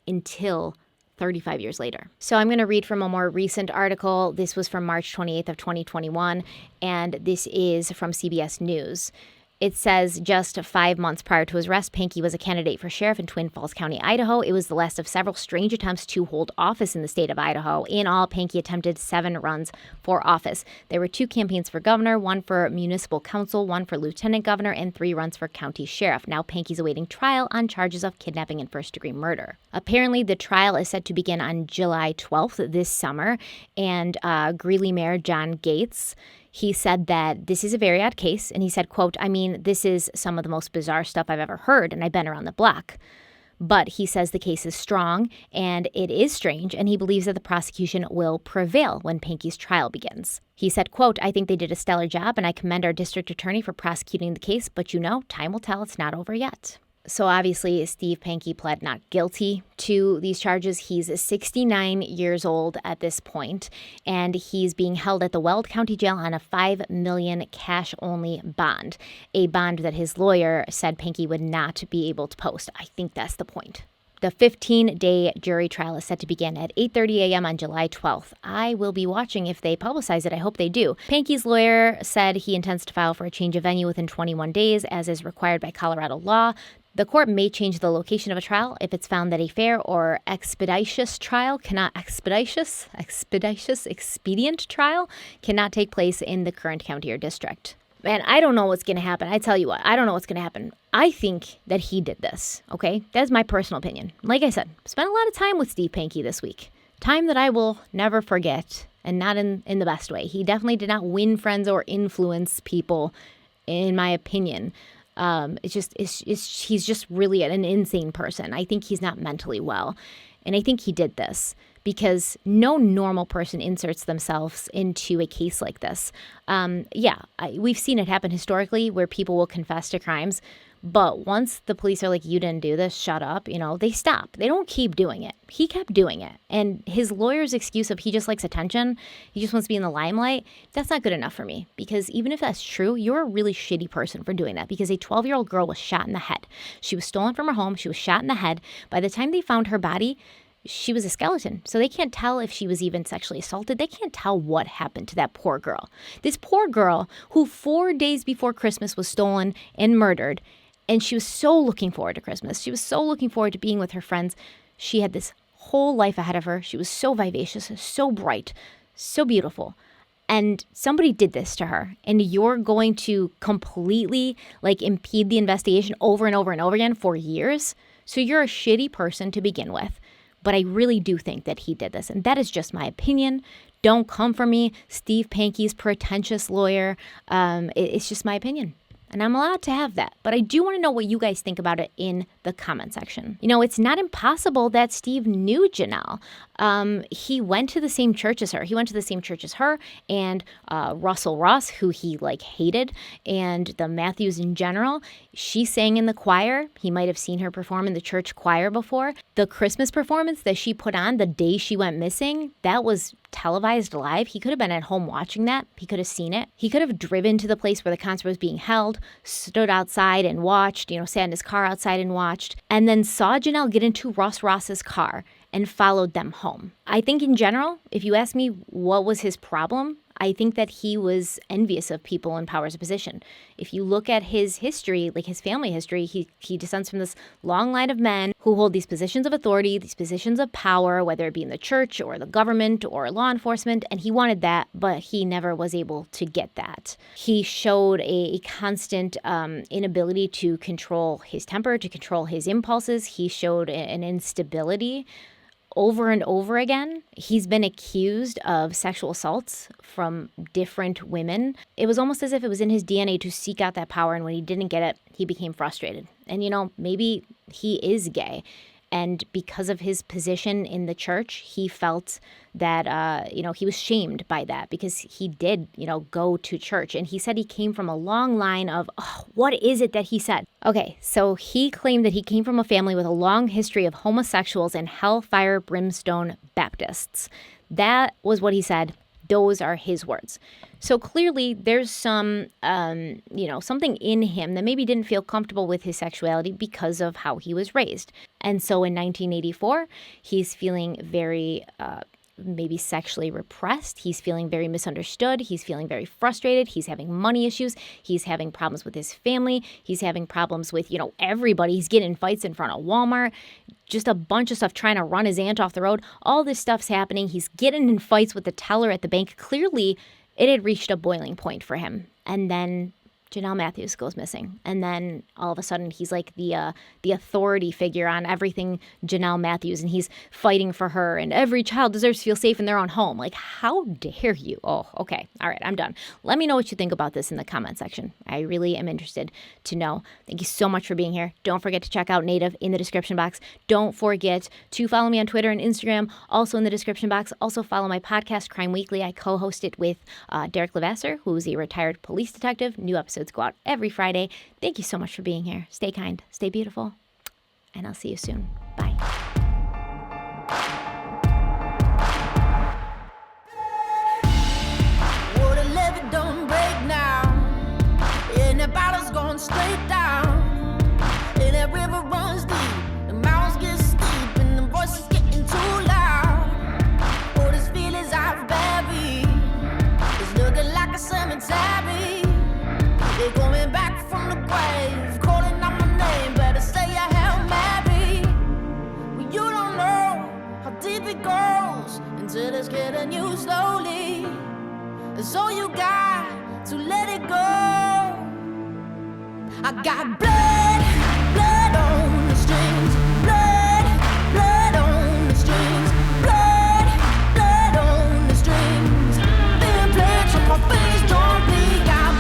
until 35 years later. So I'm going to read from a more recent article. This was from March 28th of 2021, and this is from CBS News. It says just 5 months prior to his arrest, Pankey was a candidate for sheriff in Twin Falls County, Idaho. It was the last of several strange attempts to hold office in the state of Idaho. In all, Pankey attempted 7 runs for office. There were 2 campaigns for governor, 1 for municipal council, 1 for lieutenant governor, and 3 runs for county sheriff. Now Pankey's awaiting trial on charges of kidnapping and first-degree murder. Apparently, the trial is set to begin on July 12th this summer, and Greeley Mayor John Gates, he said that this is a very odd case, and he said, quote, I mean, this is some of the most bizarre stuff I've ever heard, and I've been around the block. But he says the case is strong, and it is strange, and he believes that the prosecution will prevail when Pankey's trial begins. He said, quote, I think they did a stellar job, and I commend our district attorney for prosecuting the case, but time will tell, it's not over yet. So obviously, Steve Pankey pled not guilty to these charges. He's 69 years old at this point, and he's being held at the Weld County Jail on a $5 million cash-only bond, a bond that his lawyer said Pankey would not be able to post. I think that's the point. The 15-day jury trial is set to begin at 8:30 a.m. on July 12th. I will be watching if they publicize it. I hope they do. Pankey's lawyer said he intends to file for a change of venue within 21 days, as is required by Colorado law. The court may change the location of a trial if it's found that a fair or expeditious trial expedient trial cannot take place in the current county or district. Man, I don't know what's going to happen. I tell you what, I don't know what's going to happen. I think that he did this, okay? That's my personal opinion. Like I said, spent a lot of time with Steve Pankey this week. Time that I will never forget, and not in the best way. He definitely did not win friends or influence people, in my opinion. He's just really an insane person. I think he's not mentally well. And I think he did this because no normal person inserts themselves into a case like this. We've seen it happen historically where people will confess to crimes. But once the police are like, you didn't do this, shut up, they stop. They don't keep doing it. He kept doing it. And his lawyer's excuse of he just likes attention, he just wants to be in the limelight, that's not good enough for me. Because even if that's true, you're a really shitty person for doing that. Because a 12-year-old girl was shot in the head. She was stolen from her home. She was shot in the head. By the time they found her body, she was a skeleton. So they can't tell if she was even sexually assaulted. They can't tell what happened to that poor girl. This poor girl who 4 days before Christmas was stolen and murdered. And she was so looking forward to Christmas. She was so looking forward to being with her friends. She had this whole life ahead of her. She was so vivacious, so bright, so beautiful. And somebody did this to her. And you're going to completely impede the investigation over and over and over again for years. So you're a shitty person to begin with. But I really do think that he did this. And that is just my opinion. Don't come for me, Steve Pankey's pretentious lawyer. It's just my opinion. And I'm allowed to have that. But I do want to know what you guys think about it in the comment section. It's not impossible that Steve knew Jonelle. He went to the same church as her. He went to the same church as her and Russell Ross, who he hated, and the Matthews in general. She sang in the choir. He might have seen her perform in the church choir before. The Christmas performance that she put on the day she went missing, that was televised live. He could have been at home watching that. He could have seen it. He could have driven to the place where the concert was being held, stood outside and watched, sat in his car outside and watched, and then saw Jonelle get into Russ Ross's car and followed them home. I think in general, if you ask me what was his problem, I think that he was envious of people in powers of position. If you look at his history, like his family history, he descends from this long line of men who hold these positions of authority, these positions of power, whether it be in the church or the government or law enforcement, and he wanted that, but he never was able to get that. He showed a constant inability to control his temper, to control his impulses. He showed an instability over and over again. He's been accused of sexual assaults from different women. It was almost as if it was in his DNA to seek out that power, and when he didn't get it, he became frustrated. And, maybe he is gay. And because of his position in the church, he felt that, he was shamed by that because he did, go to church. And he said he came from a long line of, what is it that he said? Okay, so he claimed that he came from a family with a long history of homosexuals and hellfire brimstone Baptists. That was what he said. Those are his words. So clearly there's some, something in him that maybe didn't feel comfortable with his sexuality because of how he was raised. And so in 1984, he's feeling very maybe sexually repressed. He's feeling very misunderstood. He's feeling very frustrated. He's having money issues. He's having problems with his family. He's having problems with, everybody. He's getting in fights in front of Walmart. Just a bunch of stuff, trying to run his aunt off the road. All this stuff's happening. He's getting in fights with the teller at the bank. Clearly, it had reached a boiling point for him. And then Jonelle Matthews goes missing. And then all of a sudden he's like the authority figure on everything Jonelle Matthews, and he's fighting for her, and every child deserves to feel safe in their own home. Like, how dare you? Oh, okay. All right, I'm done. Let me know what you think about this in the comment section. I really am interested to know. Thank you so much for being here. Don't forget to check out Native in the description box. Don't forget to follow me on Twitter and Instagram, also in the description box. Also follow my podcast, Crime Weekly. I co-host it with Derek Levasseur, who's a retired police detective. New episodes go out every Friday. Thank you so much for being here. Stay kind, stay beautiful, and I'll see you soon. Bye. Water levee don't break now, and the bottle's going straight down, and that river runs deep, the mountains get steep, and the voices getting too loud. All these feelings I've buried, it's looking like a cemetery. They're coming back from the grave, calling out my name, better say a Hail Mary. Well, you don't know how deep it goes until it's getting you slowly. So you got to let it go. I got blood